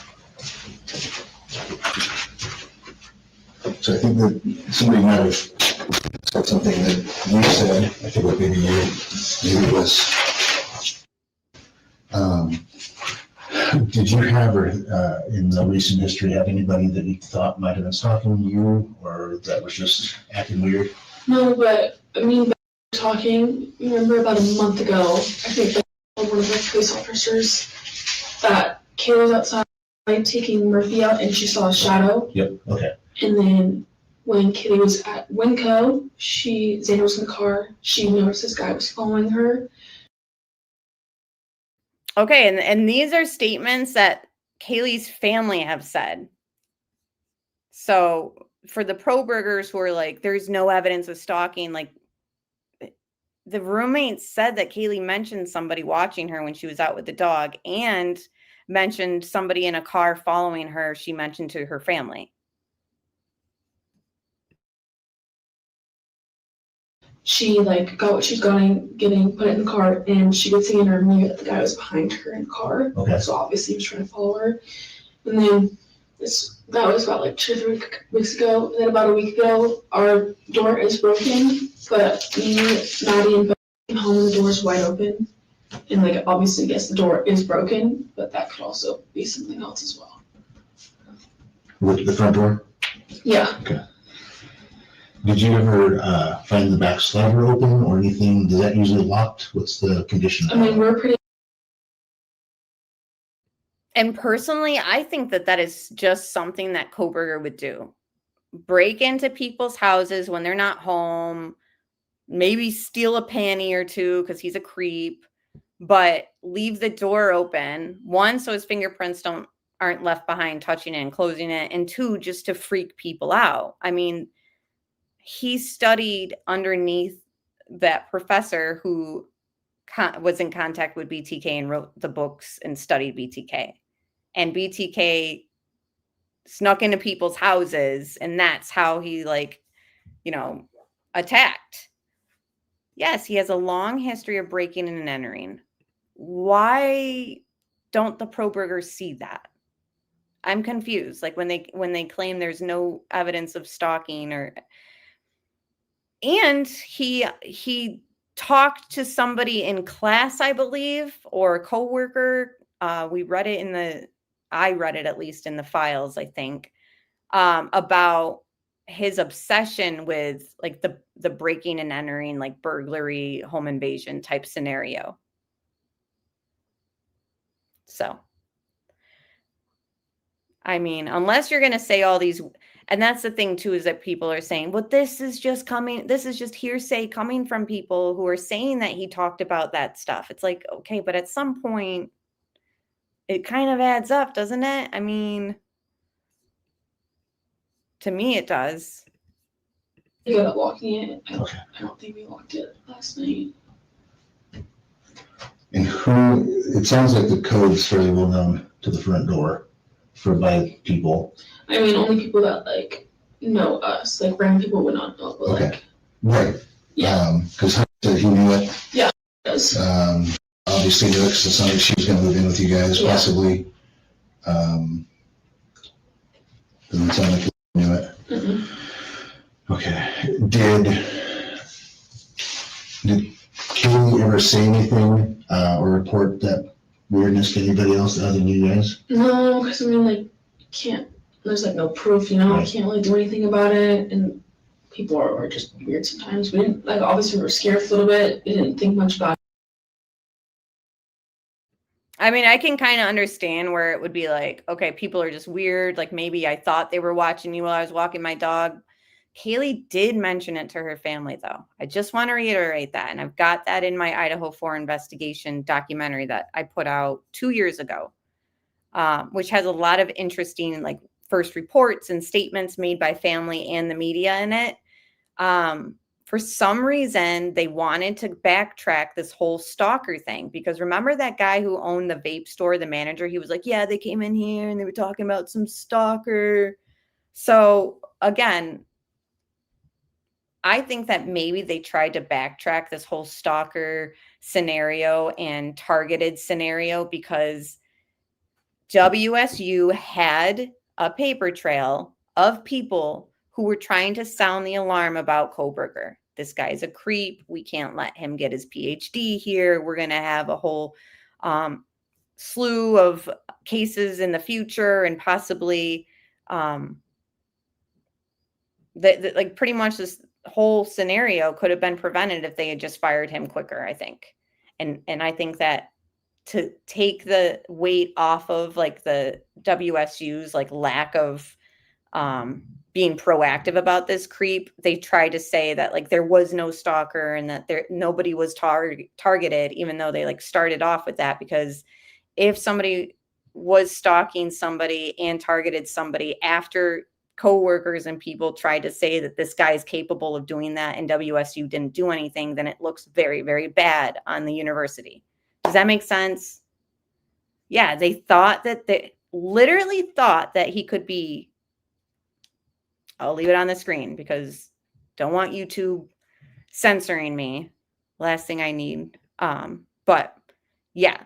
So I think that somebody might have said something that you said. I think what maybe you was, did you have, or in the recent history, have anybody that you thought might have been stalking you, or that was just acting weird? No, but me and Ben were talking, remember about a month ago, I think that one of the police officers, that Kayla was outside taking Murphy out and she saw a shadow. Yep, okay. And then when Kaylee was at Winco, Xander was in the car, she noticed this guy was following her. Okay, and these are statements that Kaylee's family have said. So for the Kohbergers who are like, there's no evidence of stalking, like, the roommate said that Kaylee mentioned somebody watching her when she was out with the dog and mentioned somebody in a car following her. She mentioned to her family. She got what she's getting put in the car, and she could see in her mirror that the guy was behind her in the car. Okay. So obviously he was trying to follow her. And then this That was about like 2 or 3 weeks ago. And then about a week ago, our door is broken, but me, Maddie, and Bo came home and the door is wide open. And like obviously, yes, the door is broken, but that could also be something else as well. With the front door? Yeah. Okay. Did you ever find the back slider open or anything? Is that usually locked? What's the condition? I mean, we're pretty. And personally, I think that that is just something that Kohberger would do. Break into people's houses when they're not home, maybe steal a panty or two because he's a creep, but leave the door open. One, so his fingerprints aren't left behind touching it and closing it. And two, just to freak people out. I mean, he studied underneath that professor who was in contact with BTK and wrote the books and studied BTK. And BTK snuck into people's houses, and that's how he, like, you know, attacked. Yes, he has a long history of breaking in and entering. Why don't the Kohbergers see that? I'm confused. Like when they claim there's no evidence of stalking and he talked to somebody in class, I believe, or a coworker. I read it at least in the files, I think, about his obsession with like the breaking and entering, like burglary, home invasion type scenario. So, I mean, unless you're going to say all these, and that's the thing too, is that people are saying, well, this is just hearsay coming from people who are saying that he talked about that stuff. It's like, okay, but at some point it kind of adds up, doesn't it? I mean, to me, it does. Good at locking it. I don't think we locked it last night. And it sounds like the code is fairly well known to the front door by people. I mean, only people that like know us, like random people would not know. But, Okay. like, Right. Yeah. Because Hunter said he knew it. Yeah. Yes. Obviously knew it because it sounded like she was going to move in with you guys, Yeah. possibly. Doesn't sound like he knew it. Mm-hmm. Okay. Did Kaylee ever say anything or report that weirdness to anybody else other than you guys? No, because I mean, like, can't. There's like no proof, you know. Right. I can't really do anything about it, and people are just weird sometimes. We didn't like. Obviously, we were scared a little bit. We didn't think much about it. I mean, I can kind of understand where it would be like, okay, people are just weird. Like maybe I thought they were watching me while I was walking my dog. Kaylee did mention it to her family, though. I just want to reiterate that. And I've got that in my Idaho investigation documentary that I put out 2 years ago, which has a lot of interesting, like, first reports and statements made by family and the media in it. For some reason, they wanted to backtrack this whole stalker thing, because remember that guy who owned the vape store, the manager, he was like, yeah, they came in here and they were talking about some stalker. So again, I think that maybe they tried to backtrack this whole stalker scenario and targeted scenario because WSU had a paper trail of people who were trying to sound the alarm about Kohberger. This guy's a creep. We can't let him get his PhD here. We're going to have a whole slew of cases in the future, and possibly like pretty much this whole scenario could have been prevented if they had just fired him quicker, I think. And I think that to take the weight off of like the WSU's like lack of being proactive about this creep, they tried to say that like there was no stalker and that nobody was targeted, even though they like started off with that, because if somebody was stalking somebody and targeted somebody after coworkers and people tried to say that this guy is capable of doing that and WSU didn't do anything, then it looks very, very bad on the university. Does that make sense? Yeah, they literally thought that he could be, I'll leave it on the screen because don't want YouTube censoring me. Last thing I need. But yeah.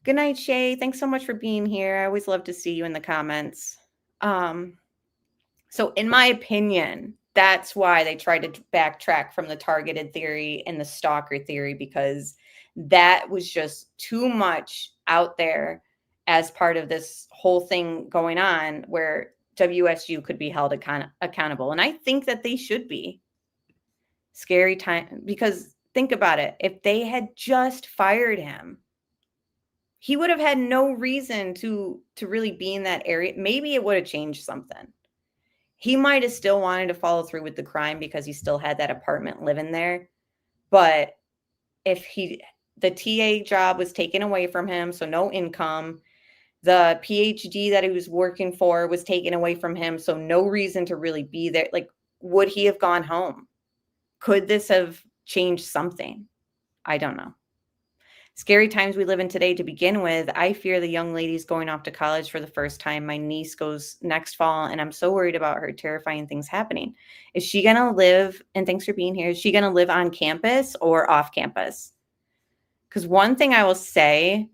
Good night, Shay. Thanks so much for being here. I always love to see you in the comments. So in my opinion, that's why they tried to backtrack from the targeted theory and the stalker theory, because that was just too much out there as part of this whole thing going on where WSU could be held accountable. And I think that they should be. Scary time, because think about it. If they had just fired him, he would have had no reason to really be in that area. Maybe it would have changed something. He might have still wanted to follow through with the crime because he still had that apartment living there. But if the TA job was taken away from him, so no income, the PhD that he was working for was taken away from him, so no reason to really be there. Like, would he have gone home? Could this have changed something? I don't know. Scary times we live in today to begin with. I fear the young lady's going off to college for the first time. My niece goes next fall, and I'm so worried about her. Terrifying things happening. Is she going to live, and thanks for being here, is she going to live on campus or off campus? Because one thing I will say,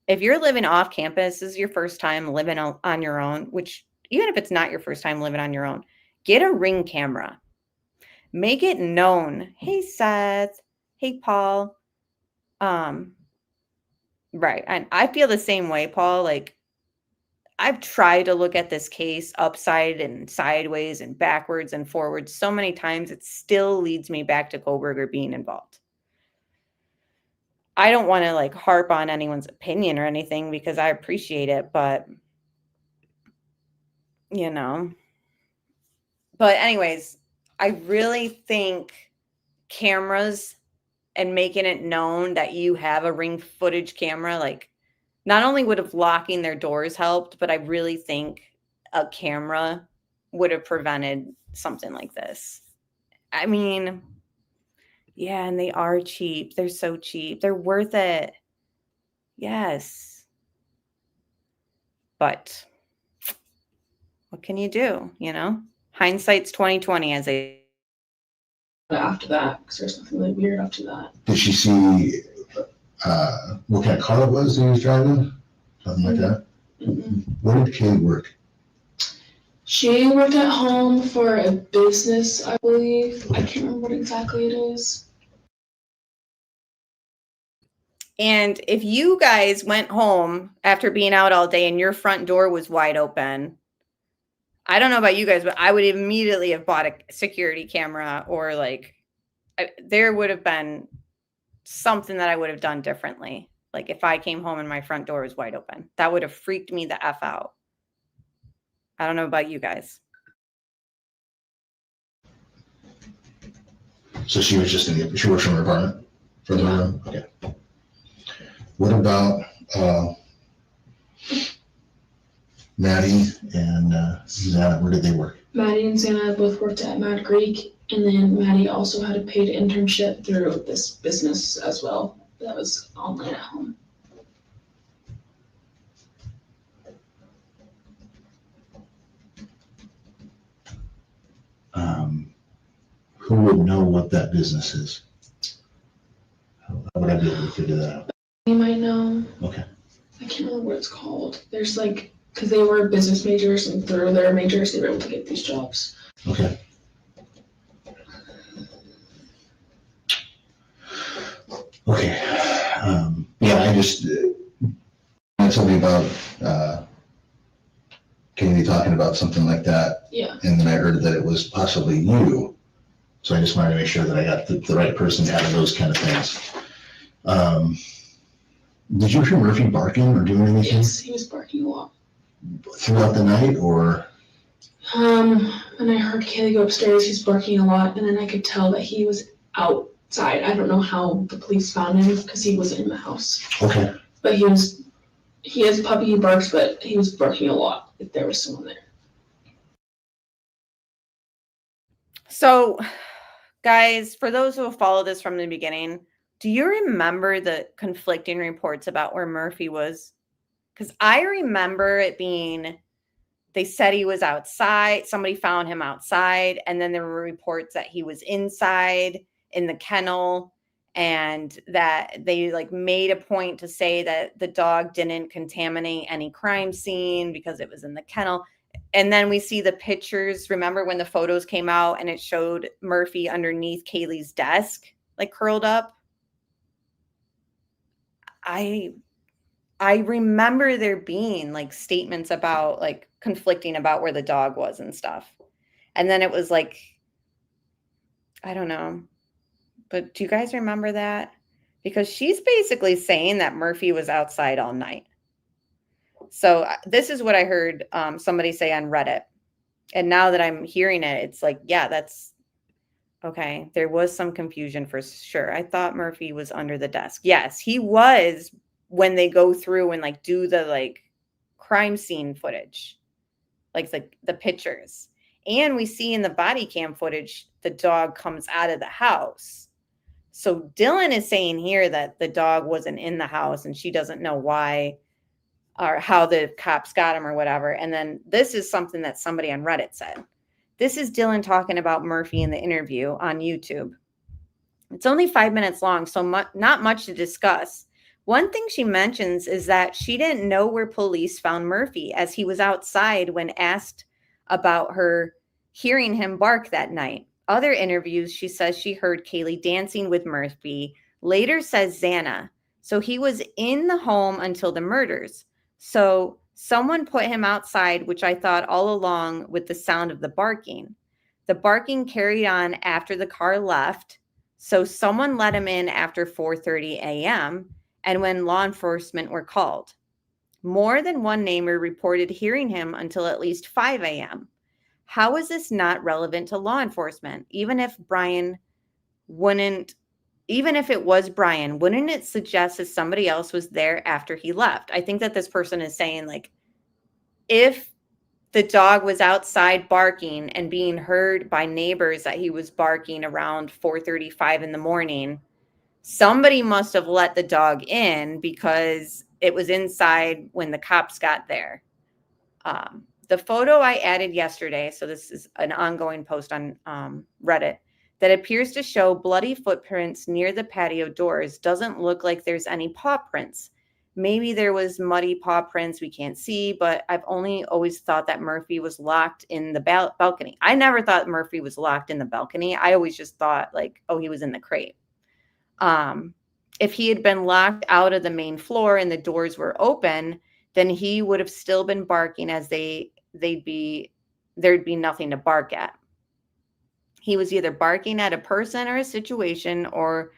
if you're living off campus, this is your first time living on your own, which even if it's not your first time living on your own, get a Ring camera. Make it known. Hey, Seth. Hey, Paul. Right. And I feel the same way, Paul. Like, I've tried to look at this case upside and sideways and backwards and forwards so many times. It still leads me back to Kohberger being involved. I don't want to like harp on anyone's opinion or anything because I appreciate it, but you know. But anyways, I really think cameras and making it known that you have a Ring footage camera, like, not only would have locking their doors helped, but I really think a camera would have prevented something like this. I mean, yeah, and they are cheap. They're so cheap. They're worth it. Yes. But what can you do, you know? Hindsight's 2020, as they. After that, because there's nothing really weird after that. Did she see what kind of car it was that he was driving? Something like that? Mm-hmm. Where did Kay work? She worked at home for a business, I believe. I can't remember what exactly it is. And if you guys went home after being out all day and your front door was wide open, I don't know about you guys, but I would immediately have bought a security camera, or like there would have been something that I would have done differently. Like if I came home and my front door was wide open, that would have freaked me the F out. I don't know about you guys. So she was just she works from her apartment? From the room? Okay. What about Maddie and Susanna? Where did they work? Maddie and Santa both worked at Mad Creek, and then Maddie also had a paid internship through this business as well. That was online at home. Who would know what that business is? How would I be able to figure that out? You might know. Okay. I can't remember what it's called. There's like, because they were business majors, and through their majors, they were able to get these jobs. Okay. Okay. Yeah, I just something about Katie talking about something like that. Yeah. And then I heard that it was possibly you. So I just wanted to make sure that I got the right person out of those kind of things. Did you hear Murphy barking or doing anything? Yes, he was barking a lot. Throughout the night, or? And I heard Kaylee go upstairs, he's barking a lot, and then I could tell that he was outside. I don't know how the police found him because he wasn't in the house. Okay. But he has a puppy, he barks, but he was barking a lot if there was someone there. So, guys, for those who have followed this from the beginning, do you remember the conflicting reports about where Murphy was? Because I remember it being, they said he was outside, somebody found him outside, and then there were reports that he was inside in the kennel, and that they like made a point to say that the dog didn't contaminate any crime scene because it was in the kennel. And then we see the pictures. Remember when the photos came out and it showed Murphy underneath Kaylee's desk, like curled up? I remember there being like statements about like conflicting about where the dog was and stuff. And then it was like, I don't know. But do you guys remember that? Because she's basically saying that Murphy was outside all night. So this is what I heard somebody say on Reddit. And now that I'm hearing it, it's like, yeah, that's okay. There was some confusion for sure. I thought Murphy was under the desk. Yes, he was when they go through and like do the like crime scene footage, like the pictures. And we see in the body cam footage, the dog comes out of the house. So Dylan is saying here that the dog wasn't in the house and she doesn't know why or how the cops got him or whatever. And then this is something that somebody on Reddit said. This is Dylan talking about Murphy in the interview on YouTube. It's only 5 minutes long, so not much to discuss. One thing she mentions is that she didn't know where police found Murphy as he was outside when asked about her hearing him bark that night. Other interviews, she says she heard Kaylee dancing with Murphy, later says Xana. So he was in the home until the murders. So someone put him outside, which I thought all along with the sound of the barking. The barking carried on after the car left. So someone let him in after 4:30 a.m. and when law enforcement were called. More than one neighbor reported hearing him until at least 5 a.m. How is this not relevant to law enforcement? Even if it was Brian, wouldn't it suggest that somebody else was there after he left? I think that this person is saying, like, if the dog was outside barking and being heard by neighbors that he was barking around 4:35 in the morning, somebody must have let the dog in because it was inside when the cops got there. The photo I added yesterday, so this is an ongoing post on Reddit, that appears to show bloody footprints near the patio doors doesn't look like there's any paw prints. Maybe there was muddy paw prints we can't see, but I've always thought that Murphy was locked in the balcony. I never thought Murphy was locked in the balcony. I always just thought like, oh, he was in the crate. If he had been locked out of the main floor and the doors were open, then he would have still been barking as there'd be nothing to bark at. He was either barking at a person or a situation or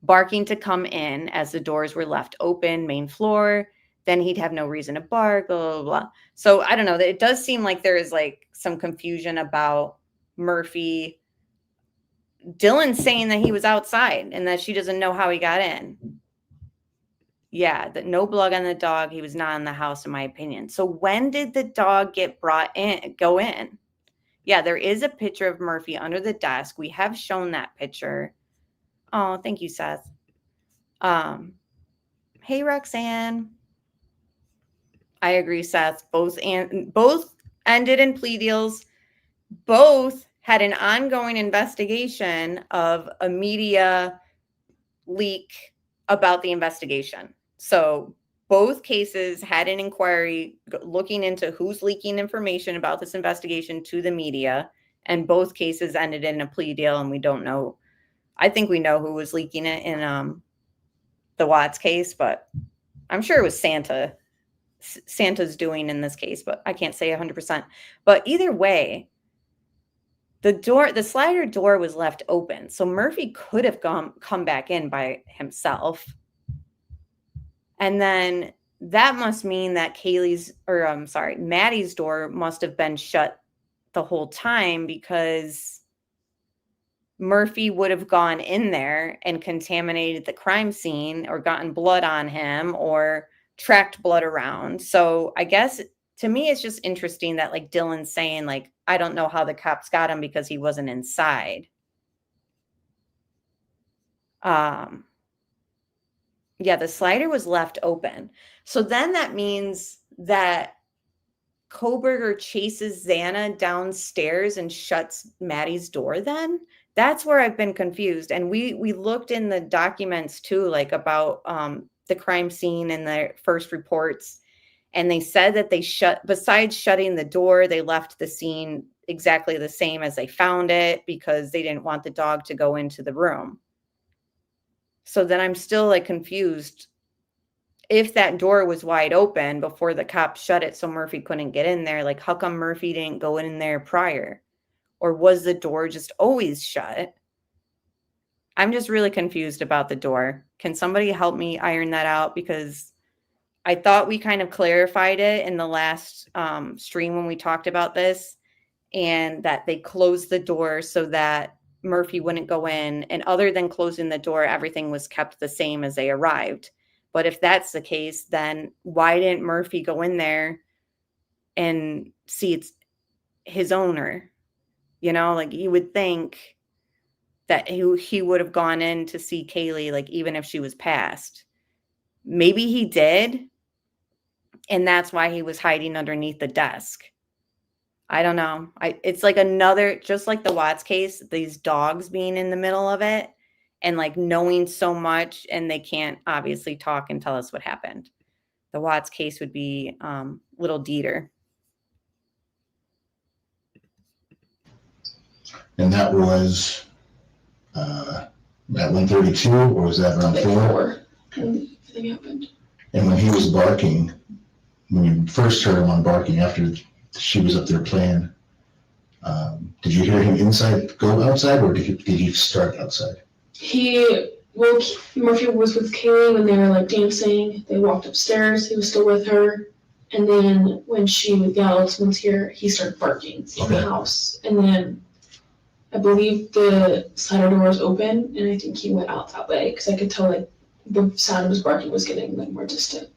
barking to come in as the doors were left open, main floor. Then he'd have no reason to bark, blah, blah, blah. So I don't know. It does seem like there is like some confusion about Murphy. Dylan's saying that he was outside and that she doesn't know how he got in. Yeah, that no blood on the dog. He was not in the house, in my opinion. So when did the dog go in? Yeah, there is a picture of Murphy under the desk. We have shown that picture. Oh, thank you, Seth. Hey, Roxanne. I agree, Seth. Both ended in plea deals. Both had an ongoing investigation of a media leak about the investigation. So both cases had an inquiry looking into who's leaking information about this investigation to the media, and both cases ended in a plea deal, and we don't know. I think we know who was leaking it in the Watts case, but I'm sure it was Santa's doing in this case, but I can't say 100%. But either way, the slider door was left open, so Murphy could have come back in by himself. And then that must mean that Maddie's door must have been shut the whole time, because Murphy would have gone in there and contaminated the crime scene or gotten blood on him or tracked blood around. So I guess to me, it's just interesting that like Dylan's saying like, I don't know how the cops got him because he wasn't inside. Yeah, the slider was left open. So then that means that Kohberger chases Xana downstairs and shuts Maddie's door then? That's where I've been confused. And we looked in the documents too, like about the crime scene and the first reports. And they said that besides shutting the door, they left the scene exactly the same as they found it because they didn't want the dog to go into the room. So then I'm still like confused. If that door was wide open before the cops shut it so Murphy couldn't get in there, like how come Murphy didn't go in there prior? Or was the door just always shut? I'm just really confused about the door. Can somebody help me iron that out? Because I thought we kind of clarified it in the last stream when we talked about this, and that they closed the door so that Murphy wouldn't go in. And other than closing the door, everything was kept the same as they arrived. But if that's the case, then why didn't Murphy go in there and see it's his owner? You know, like you would think that he would have gone in to see Kaylee, like even if she was passed. Maybe he did. And that's why he was hiding underneath the desk. I don't know. It's like another, just like the Watts case, these dogs being in the middle of it and like knowing so much, and they can't obviously talk and tell us what happened. The Watts case would be little Dieter. And that was at 1:32, or was that around 4? And everything happened. And when he was barking, when you first heard him on barking after she was up there playing, did you hear him go outside, or did he start outside? Murphy was with Kaylee when they were like dancing. They walked upstairs. He was still with her. And then when she yelled, someone's here, he started barking in the house. And then I believe the slider door was open, and I think he went out that way because I could tell like the sound of his barking was getting like more distant.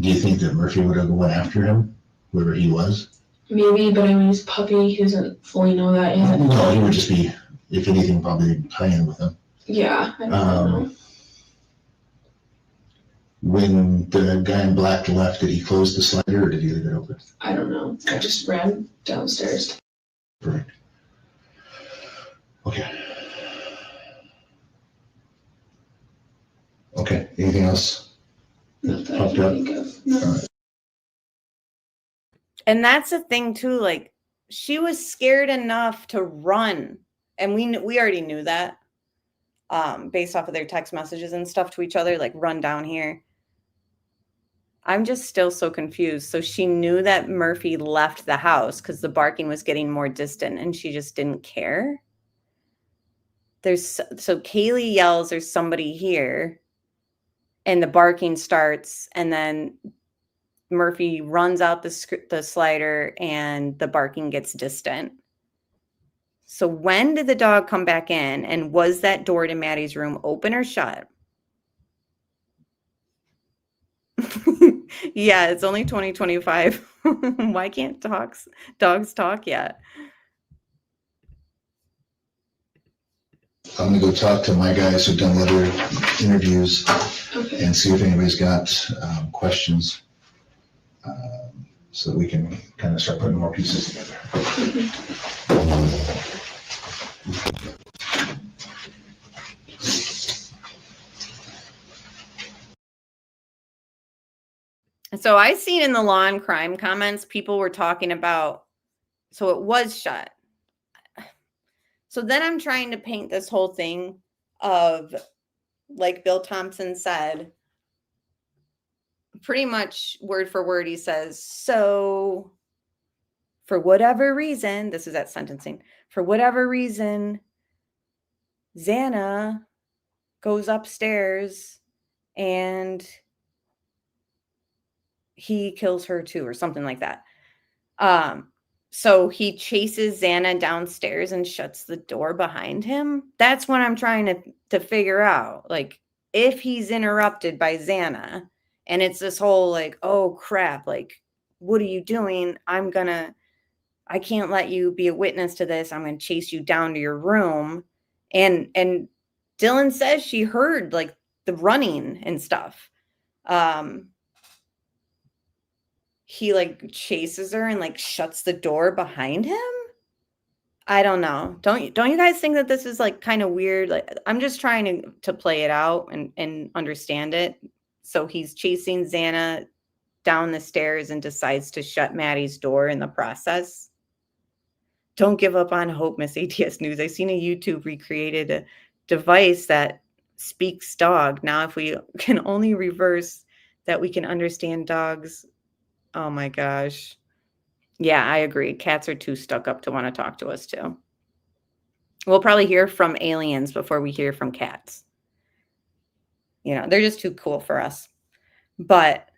Do you think that Murphy would have went after him, wherever he was? Maybe, but I mean, he's a puppy. He doesn't fully know that yet. No, he would just be, if anything, probably playing with him. Yeah, I don't know. When the guy in black left, did he close the slider or did he leave it open? I don't know. I just ran downstairs. Correct. Okay. Okay, anything else? Not that I can think of. No. All right. And that's the thing too, like she was scared enough to run. And we already knew that based off of their text messages and stuff to each other, like run down here. I'm just still so confused. So she knew that Murphy left the house because the barking was getting more distant and she just didn't care. So Kaylee yells, there's somebody here, and the barking starts, and then Murphy runs out the slider and the barking gets distant. So when did the dog come back in, and was that door to Maddie's room open or shut? Yeah, it's only 2025. Why can't dogs talk yet? I'm gonna go talk to my guys who've done other interviews and see if anybody's got questions, so that we can kind of start putting more pieces together. So I seen in the law and crime comments, people were talking about, so it was shut. So then I'm trying to paint this whole thing of, like Bill Thompson said, pretty much word for word, he says, so for whatever reason, this is at sentencing, for whatever reason, Xana goes upstairs and he kills her too, or something like that. So he chases Xana downstairs and shuts the door behind him. That's what I'm trying to figure out. Like, if he's interrupted by Xana, and it's this whole like, oh crap, like, what are you doing? I can't let you be a witness to this. I'm going to chase you down to your room. And Dylan says she heard like the running and stuff. He like chases her and like shuts the door behind him. I don't know. Don't you guys think that this is like kind of weird? Like, I'm just trying to play it out and understand it. So he's chasing Xana down the stairs and decides to shut Maddie's door in the process. Don't give up on hope, Miss ATS News. I seen a YouTube recreated a device that speaks dog. Now, if we can only reverse that, we can understand dogs. Oh my gosh. Yeah, I agree. Cats are too stuck up to want to talk to us too. We'll probably hear from aliens before we hear from cats. You know, they're just too cool for us. But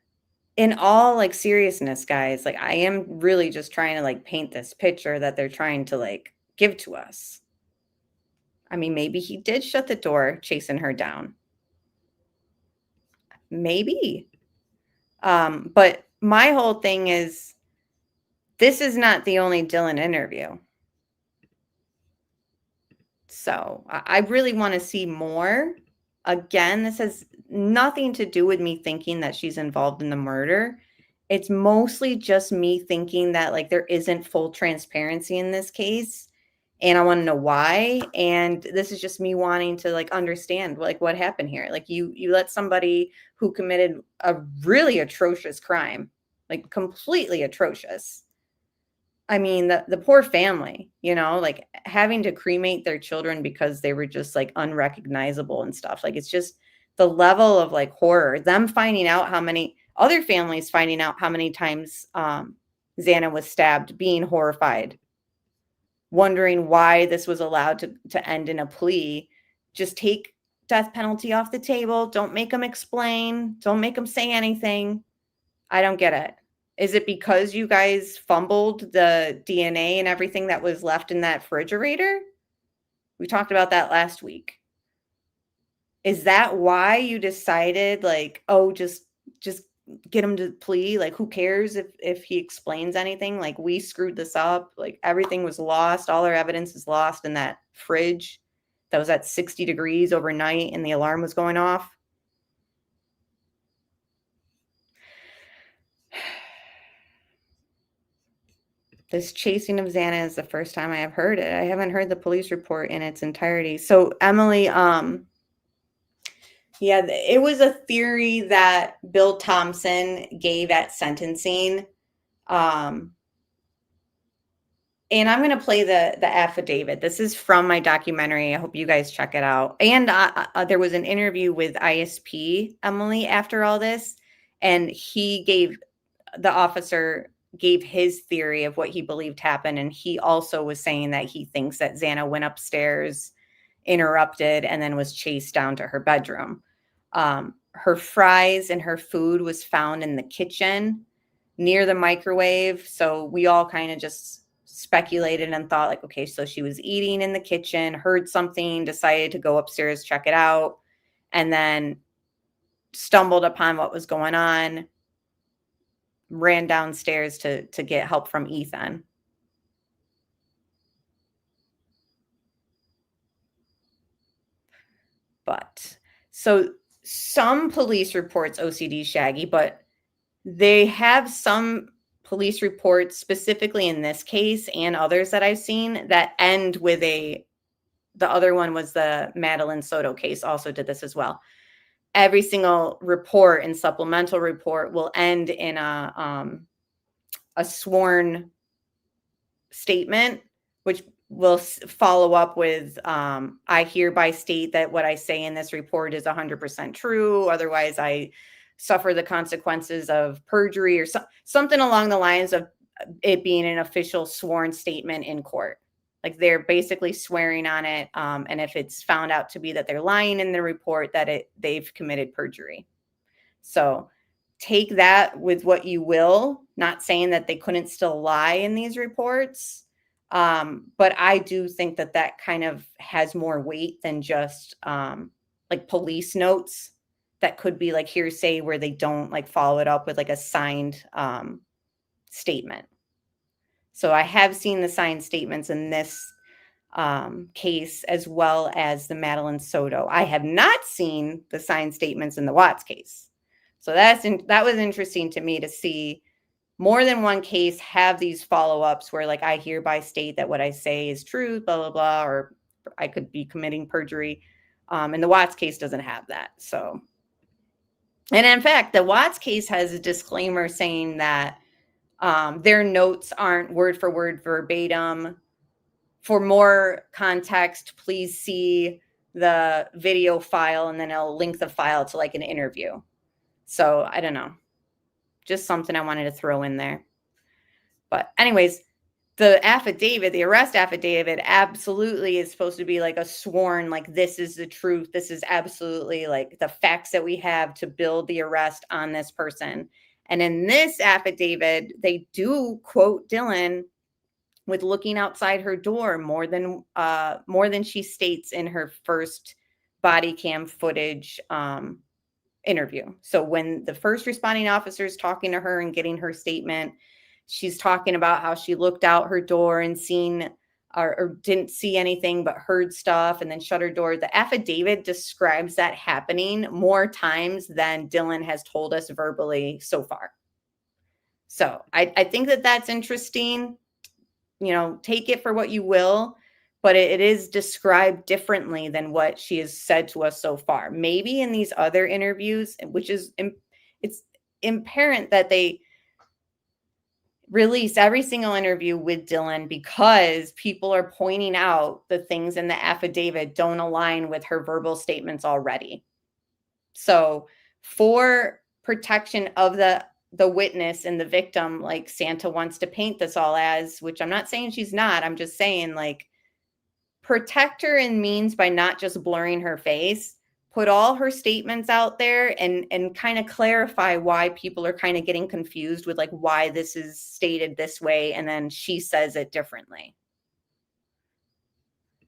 in all like seriousness, guys, like I am really just trying to like paint this picture that they're trying to like give to us. I mean, maybe he did shut the door chasing her down. Maybe. But my whole thing is, this is not the only Dylan interview. So I really want to see more. Again, this has nothing to do with me thinking that she's involved in the murder. It's mostly just me thinking that like there isn't full transparency in this case. And I want to know why. And this is just me wanting to like understand like what happened here. Like you let somebody who committed a really atrocious crime, like completely atrocious. I mean, the poor family, you know, like having to cremate their children because they were just like unrecognizable and stuff. Like it's just the level of like horror, them finding out how many other families finding out how many times Xana was stabbed, being horrified, wondering why this was allowed to end in a plea. Just take death penalty off the table. Don't make them explain. Don't make them say anything. I don't get it. Is it because you guys fumbled the DNA and everything that was left in that refrigerator? We talked about that last week. Is that why you decided like, oh, just get him to plea? Like, who cares if he explains anything? Like, we screwed this up. Like, everything was lost. All our evidence is lost in that fridge that was at 60 degrees overnight and the alarm was going off. This chasing of Xana is the first time I have heard it. I haven't heard the police report in its entirety. So Emily, yeah, it was a theory that Bill Thompson gave at sentencing. And I'm going to play the affidavit. This is from my documentary. I hope you guys check it out. And there was an interview with ISP, Emily, after all this. And the officer gave his theory of what he believed happened. And he also was saying that he thinks that Xana went upstairs, interrupted, and then was chased down to her bedroom. Her fries and her food was found in the kitchen near the microwave. So we all kind of just speculated and thought like, okay, so she was eating in the kitchen, heard something, decided to go upstairs, check it out, and then stumbled upon what was going on, ran downstairs to get help from Ethan. But so some police reports OCD Shaggy, but they have some police reports specifically in this case and others that I've seen that end with the other one was the Madeline Soto case, also did this as well. Every single report and supplemental report will end in a sworn statement, which will follow up with, I hereby state that what I say in this report is 100% true. Otherwise, I suffer the consequences of perjury or something along the lines of it being an official sworn statement in court. Like they're basically swearing on it. And if it's found out to be that they're lying in the report, that they've committed perjury. So take that with what you will, not saying that they couldn't still lie in these reports. But I do think that kind of has more weight than just like police notes that could be like hearsay where they don't like follow it up with like a signed statement. So I have seen the signed statements in this case as well as the Madeline Soto. I have not seen the signed statements in the Watts case. So that was interesting to me to see more than one case have these follow-ups where like I hereby state that what I say is true, blah, blah, blah, or I could be committing perjury. And the Watts case doesn't have that. So And in fact, the Watts case has a disclaimer saying that their notes aren't word for word verbatim. For more context, please see the video file, and then it'll link the file to like an interview. So I don't know, just something I wanted to throw in there. But anyways, the affidavit, the arrest affidavit, absolutely is supposed to be like a sworn, like, this is the truth. This is absolutely like the facts that we have to build the arrest on this person. And in this affidavit, they do quote Dylan with looking outside her door more than she states in her first body cam footage interview. So when the first responding officer is talking to her and getting her statement, she's talking about how she looked out her door and seen or didn't see anything but heard stuff and then shut her door. The affidavit describes that happening more times than Dylan has told us verbally so far. So I think that that's interesting. You know, take it for what you will, but it is described differently than what she has said to us so far. Maybe in these other interviews, which is, it's apparent that they release every single interview with Dylan because people are pointing out the things in the affidavit don't align with her verbal statements already. So for protection of the witness and the victim, like Santa wants to paint this all as, which I'm not saying she's not, I'm just saying, like, protect her and means by not just blurring her face, put all her statements out there and kind of clarify why people are kind of getting confused with like why this is stated this way and then she says it differently.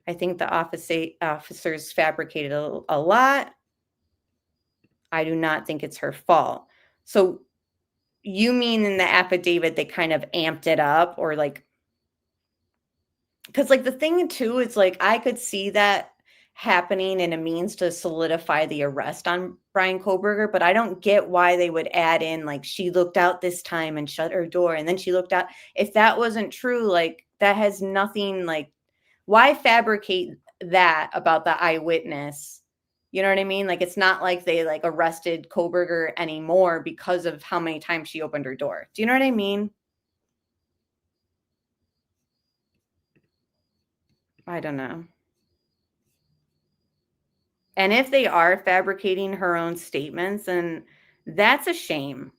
I think the officers fabricated a lot. I do not think it's her fault. So you mean in the affidavit they kind of amped it up, or like, because like the thing too is like I could see that happening in a means to solidify the arrest on Bryan Kohberger, but I don't get why they would add in like she looked out this time and shut her door and then she looked out. If that wasn't true, like that has nothing, like, why fabricate that about the eyewitness? You know what I mean? Like, it's not like they like arrested Kohberger anymore because of how many times she opened her door. Do you know what I mean? I don't know. And if they are fabricating her own statements, then that's a shame,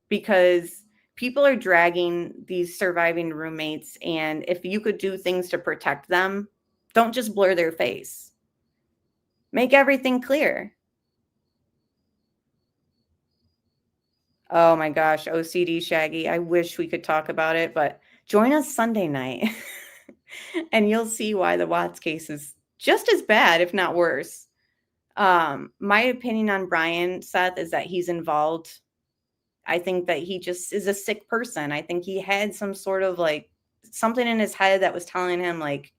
because people are dragging these surviving roommates. And if you could do things to protect them, don't just blur their face. Make everything clear. Oh my gosh, OCD Shaggy. I wish we could talk about it, but join us Sunday night and you'll see why the Watts case is just as bad, if not worse. My opinion on Bryan, Seth, is that he's involved. I think that he just is a sick person. I think he had some sort of like something in his head that was telling him like,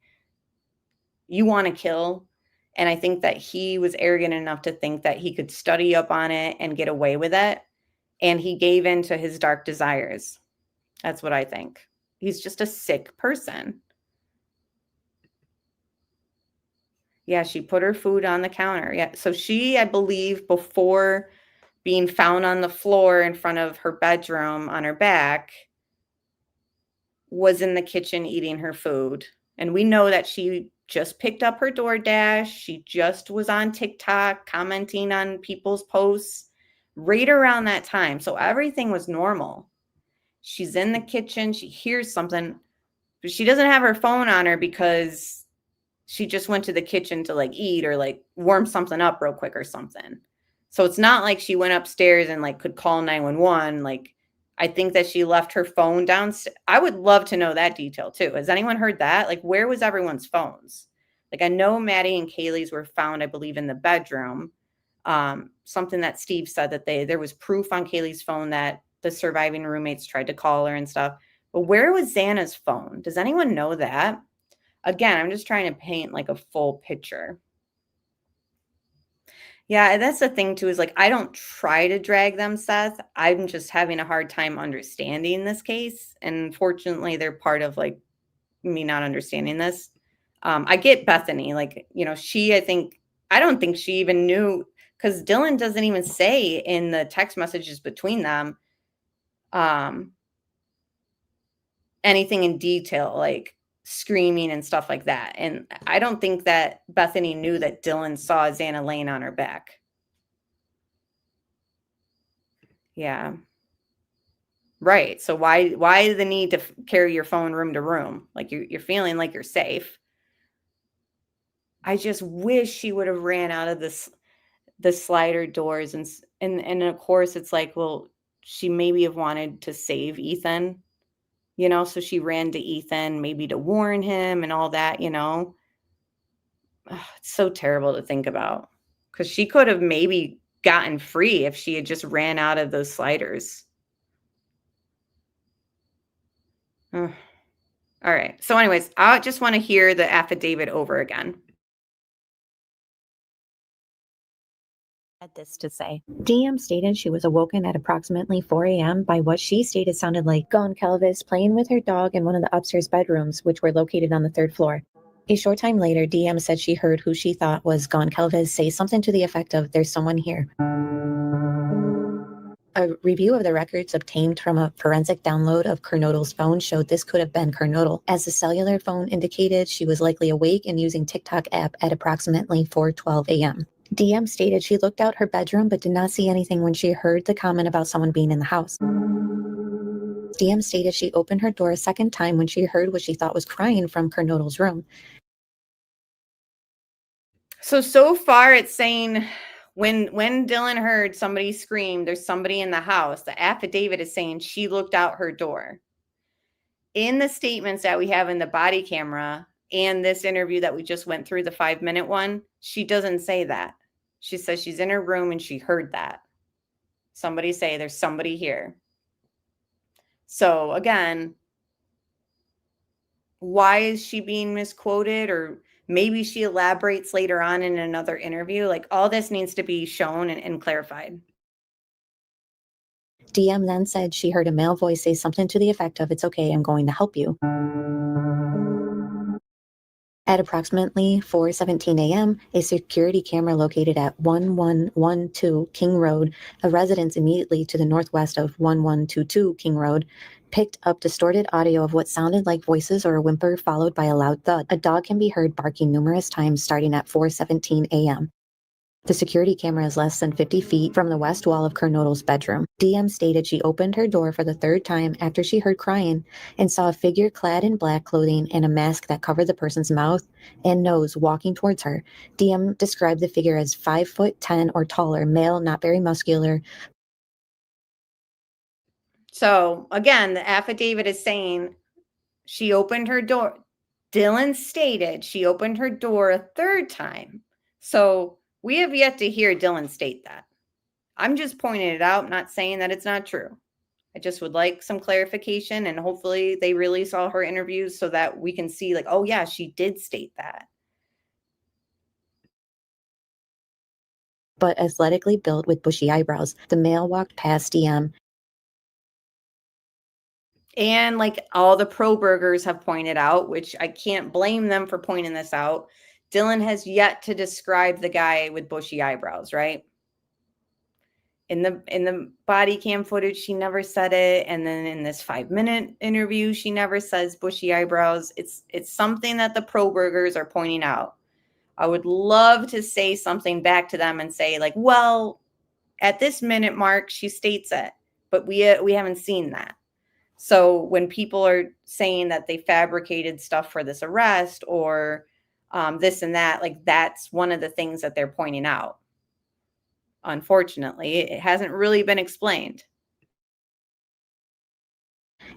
you want to kill. And I think that he was arrogant enough to think that he could study up on it and get away with it. And he gave in to his dark desires. That's what I think. He's just a sick person. Yeah, she put her food on the counter. Yeah. So she, I believe, before being found on the floor in front of her bedroom on her back, was in the kitchen eating her food. And we know that she just picked up her DoorDash. She just was on TikTok commenting on people's posts right around that time. So everything was normal. She's in the kitchen. She hears something, but she doesn't have her phone on her because she just went to the kitchen to like eat or like warm something up real quick or something. So it's not like she went upstairs and like could call 911. Like, I think that she left her phone downstairs. I would love to know that detail too. Has anyone heard that? Like, where was everyone's phones? Like, I know Maddie and Kaylee's were found, I believe, in the bedroom. Something that Steve said that there was proof on Kaylee's phone that the surviving roommates tried to call her and stuff. But where was Xana's phone? Does anyone know that? Again, I'm just trying to paint like a full picture. Yeah, that's the thing too, is like, I don't try to drag them, Seth. I'm just having a hard time understanding this case. And fortunately, they're part of like me not understanding this. I get Bethany, like, you know, I don't think she even knew, because Dylan doesn't even say in the text messages between them anything in detail, like screaming and stuff like that. And I don't think that Bethany knew that Dylan saw Xana laying on her back. Yeah. Right. So why the need to carry your phone room to room? Like you're feeling like you're safe. I just wish she would have ran out of the slider doors and of course it's like, well, she maybe have wanted to save Ethan, so she ran to Ethan maybe to warn him and all that, Ugh, it's so terrible to think about because she could have maybe gotten free if she had just ran out of those sliders. Ugh. All right. So anyways, I just want to hear the affidavit over again. Had this to say. DM stated she was awoken at approximately 4 a.m. by what she stated sounded like Goncalves playing with her dog in one of the upstairs bedrooms, which were located on the 3rd floor. A short time later, DM said she heard who she thought was Goncalves say something to the effect of, "There's someone here." A review of the records obtained from a forensic download of Kernodle's phone showed this could have been Kernodle, as the cellular phone indicated she was likely awake and using TikTok app at approximately 4:12 a.m. DM stated she looked out her bedroom but did not see anything when she heard the comment about someone being in the house. DM stated she opened her door a second time when she heard what she thought was crying from Kernodle's room. So far it's saying when Dylan heard somebody scream, "There's somebody in the house," the affidavit is saying she looked out her door. In the statements that we have in the body camera and this interview that we just went through, the 5-minute one, she doesn't say that. She says she's in her room and she heard that. Somebody say, "There's somebody here." So again, why is she being misquoted? Or maybe she elaborates later on in another interview. Like all this needs to be shown and clarified. DM then said she heard a male voice say something to the effect of, "It's okay, I'm going to help you." At approximately 4:17 a.m., a security camera located at 1112 King Road, a residence immediately to the northwest of 1122 King Road, picked up distorted audio of what sounded like voices or a whimper followed by a loud thud. A dog can be heard barking numerous times starting at 4:17 a.m. The security camera is less than 50 feet from the west wall of Kernodle's bedroom. DM stated she opened her door for the 3rd time after she heard crying and saw a figure clad in black clothing and a mask that covered the person's mouth and nose walking towards her. DM described the figure as 5'10" or taller, male, not very muscular. So again, the affidavit is saying she opened her door. Dylan stated she opened her door a 3rd time. So we have yet to hear Dylan state that. I'm just pointing it out, not saying that it's not true. I just would like some clarification, and hopefully they release all her interviews so that we can see like, oh yeah, she did state that. But athletically built with bushy eyebrows. The male walked past DM. And like all the pro-burgers have pointed out, which I can't blame them for pointing this out, Dylan has yet to describe the guy with bushy eyebrows, right? In the body cam footage, she never said it. And then in this 5-minute interview, she never says bushy eyebrows. It's something that the pro-burgers are pointing out. I would love to say something back to them and say like, well, at this minute mark, she states it, but we haven't seen that. So when people are saying that they fabricated stuff for this arrest or this and that, like that's one of the things that they're pointing out. Unfortunately, it hasn't really been explained.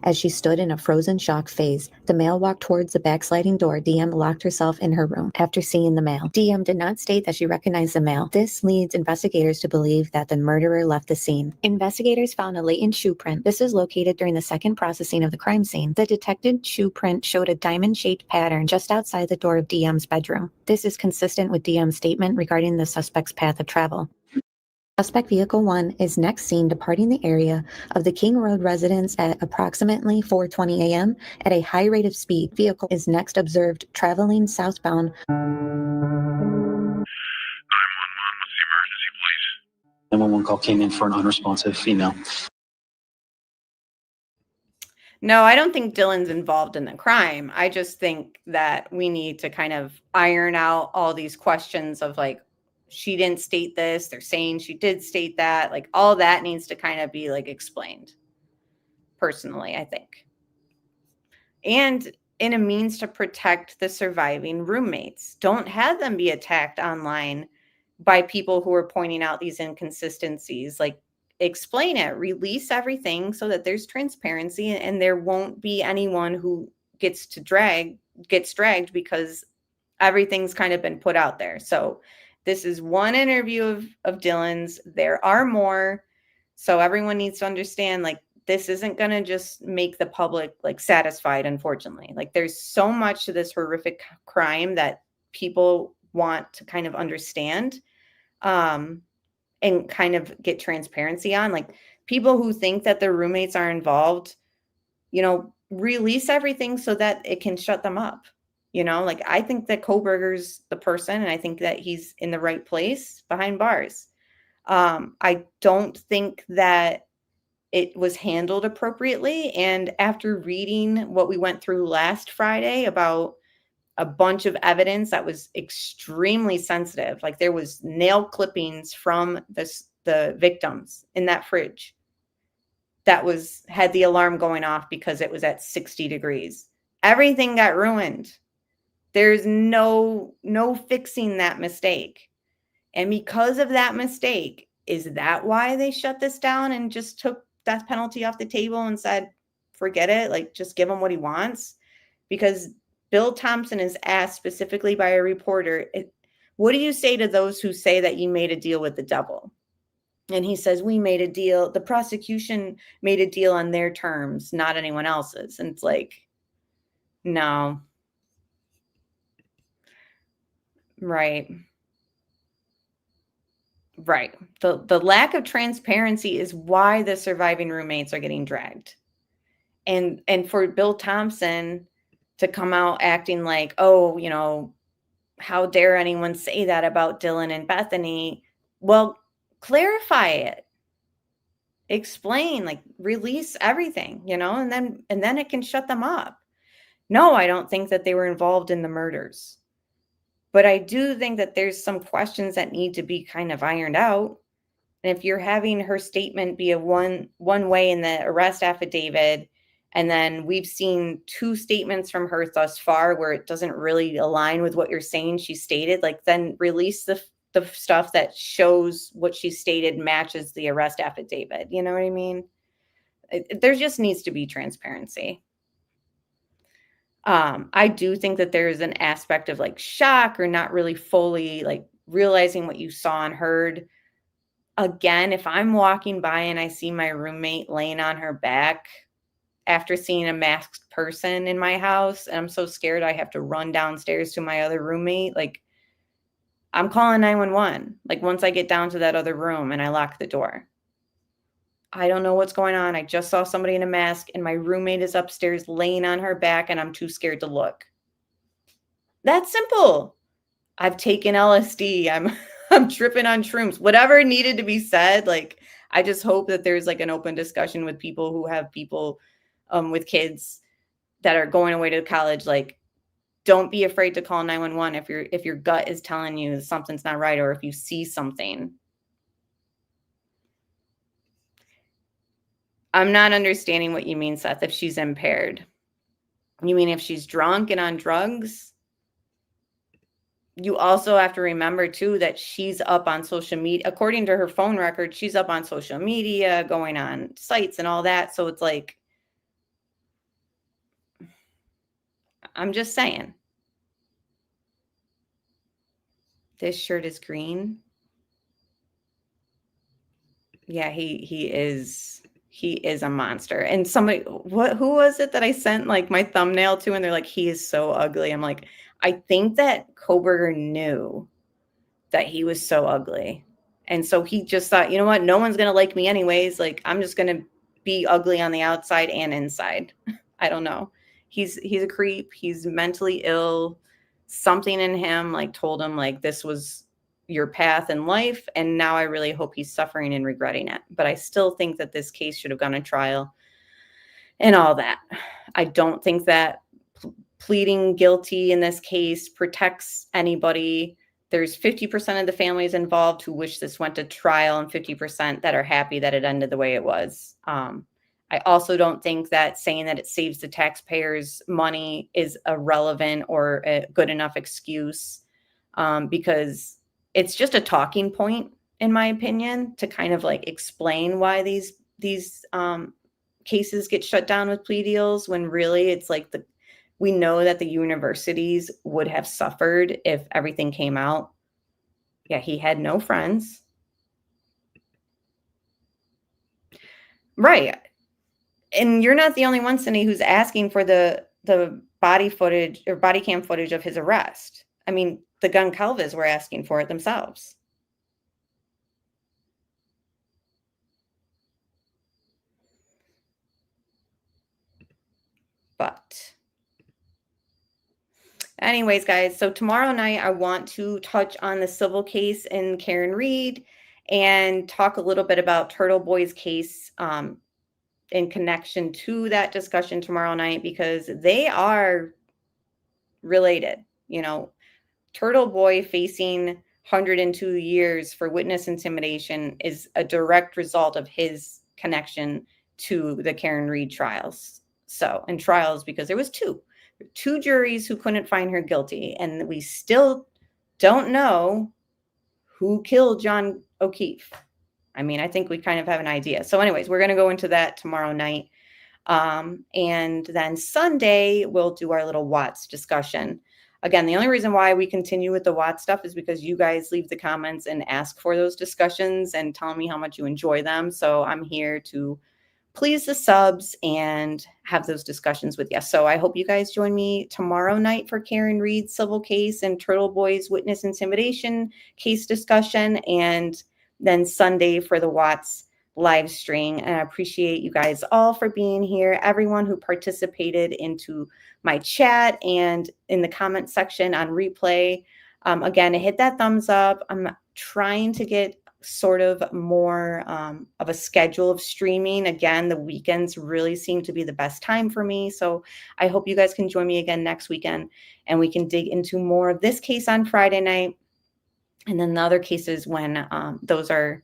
As she stood in a frozen shock phase, the male walked towards the backsliding door. DM locked herself in her room after seeing the male. DM did not state that she recognized the male. This leads investigators to believe that the murderer left the scene. Investigators found a latent shoe print. This is located during the second processing of the crime scene. The detected shoe print showed a diamond-shaped pattern just outside the door of DM's bedroom. This is consistent with DM's statement regarding the suspect's path of travel. Suspect Vehicle 1 is next seen departing the area of the King Road residence at approximately 4:20 a.m. at a high rate of speed. Vehicle is next observed traveling southbound. 911, 911 call came in for an unresponsive female. No, I don't think Dylan's involved in the crime. I just think that we need to kind of iron out all these questions of like, she didn't state this, they're saying she did state that. Like, all that needs to kind of be like explained, personally, I think. And in a means to protect the surviving roommates. Don't have them be attacked online by people who are pointing out these inconsistencies. Like, explain it, release everything so that there's transparency and there won't be anyone who gets dragged because everything's kind of been put out there. So this is one interview of Dylan's. There are more. So everyone needs to understand, like, this isn't going to just make the public like satisfied, unfortunately. Like, there's so much to this horrific crime that people want to kind of understand and kind of get transparency on. Like, people who think that their roommates are involved, release everything so that it can shut them up. Like, I think that Kohberger's the person, and I think that he's in the right place behind bars. I don't think that it was handled appropriately. And after reading what we went through last Friday about a bunch of evidence that was extremely sensitive, like there was nail clippings from the victims in that fridge that had the alarm going off because it was at 60 degrees. Everything got ruined. There's no fixing that mistake. And because of that mistake, is that why they shut this down and just took death penalty off the table and said, forget it, like, just give him what he wants? Because Bill Thompson is asked specifically by a reporter, what do you say to those who say that you made a deal with the devil? And he says, we made a deal. The prosecution made a deal on their terms, not anyone else's. And it's like, no. Right. The lack of transparency is why the surviving roommates are getting dragged. And for Bill Thompson to come out acting like, oh, how dare anyone say that about Dylan and Bethany? Well, clarify it. Explain, like, release everything, and then it can shut them up. No, I don't think that they were involved in the murders. But I do think that there's some questions that need to be kind of ironed out. And if you're having her statement be a one way in the arrest affidavit, and then we've seen 2 statements from her thus far where it doesn't really align with what you're saying she stated, like, then release the stuff that shows what she stated matches the arrest affidavit. You know what I mean? There just needs to be transparency. I do think that there is an aspect of like shock or not really fully like realizing what you saw and heard. Again, if I'm walking by and I see my roommate laying on her back after seeing a masked person in my house, and I'm so scared I have to run downstairs to my other roommate, like, I'm calling 911. Like, once I get down to that other room and I lock the door. I don't know what's going on. I just saw somebody in a mask and my roommate is upstairs laying on her back and I'm too scared to look. That's simple. I've taken LSD. I'm tripping on shrooms. Whatever needed to be said, like, I just hope that there's like an open discussion with people who have people with kids that are going away to college. Like, don't be afraid to call 911 if your gut is telling you something's not right, or if you see something. I'm not understanding what you mean, Seth, if she's impaired. You mean if she's drunk and on drugs? You also have to remember, too, that she's up on social media. According to her phone record, she's up on social media, going on sites and all that. So it's like, I'm just saying. This shirt is green. Yeah, he is a monster. And somebody, who was it that I sent like my thumbnail to? And they're like, he is so ugly. I'm like, I think that Kohberger knew that he was so ugly. And so he just thought, you know what? No one's going to like me anyways. Like, I'm just going to be ugly on the outside and inside. I don't know. He's a creep. He's mentally ill. Something in him like told him like this was your path in life. And now I really hope he's suffering and regretting it. But I still think that this case should have gone to trial and all that. I don't think that pleading guilty in this case protects anybody. There's 50% of the families involved who wish this went to trial and 50% that are happy that it ended the way it was. I also don't think that saying that it saves the taxpayers money is a relevant or a good enough excuse, because it's just a talking point, in my opinion, to kind of like explain why these cases get shut down with plea deals, when really it's like we know that the universities would have suffered if everything came out. Yeah, he had no friends. Right. And you're not the only one, Cindy, who's asking for the body footage or body cam footage of his arrest. I mean, the Goncalves were asking for it themselves. But anyways, guys, so tomorrow night I want to touch on the civil case in Karen Reed and talk a little bit about Turtle Boy's case in connection to that discussion tomorrow night, because they are related. You know, Turtle Boy facing 102 years for witness intimidation is a direct result of his connection to the Karen Reed trials. So, and trials because there was two juries who couldn't find her guilty, and we still don't know who killed John O'Keefe. I mean, I think we kind of have an idea. So anyways, we're going to go into that tomorrow night. And then Sunday, we'll do our little Watts discussion. Again, the only reason why we continue with the Watts stuff is because you guys leave the comments and ask for those discussions and tell me how much you enjoy them. So I'm here to please the subs and have those discussions with you. So I hope you guys join me tomorrow night for Karen Reed's civil case and Turtle Boy's witness intimidation case discussion, and then Sunday for the Watts live stream. And I appreciate you guys all for being here. Everyone who participated into my chat and in the comment section on replay. Again, hit that thumbs up. I'm trying to get sort of more of a schedule of streaming. Again, the weekends really seem to be the best time for me. So I hope you guys can join me again next weekend and we can dig into more of this case on Friday night. And then the other cases when those are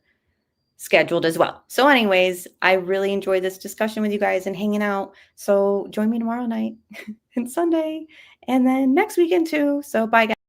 scheduled as well. So anyways, I really enjoyed this discussion with you guys and hanging out. So join me tomorrow night and Sunday and then next weekend too. So bye guys.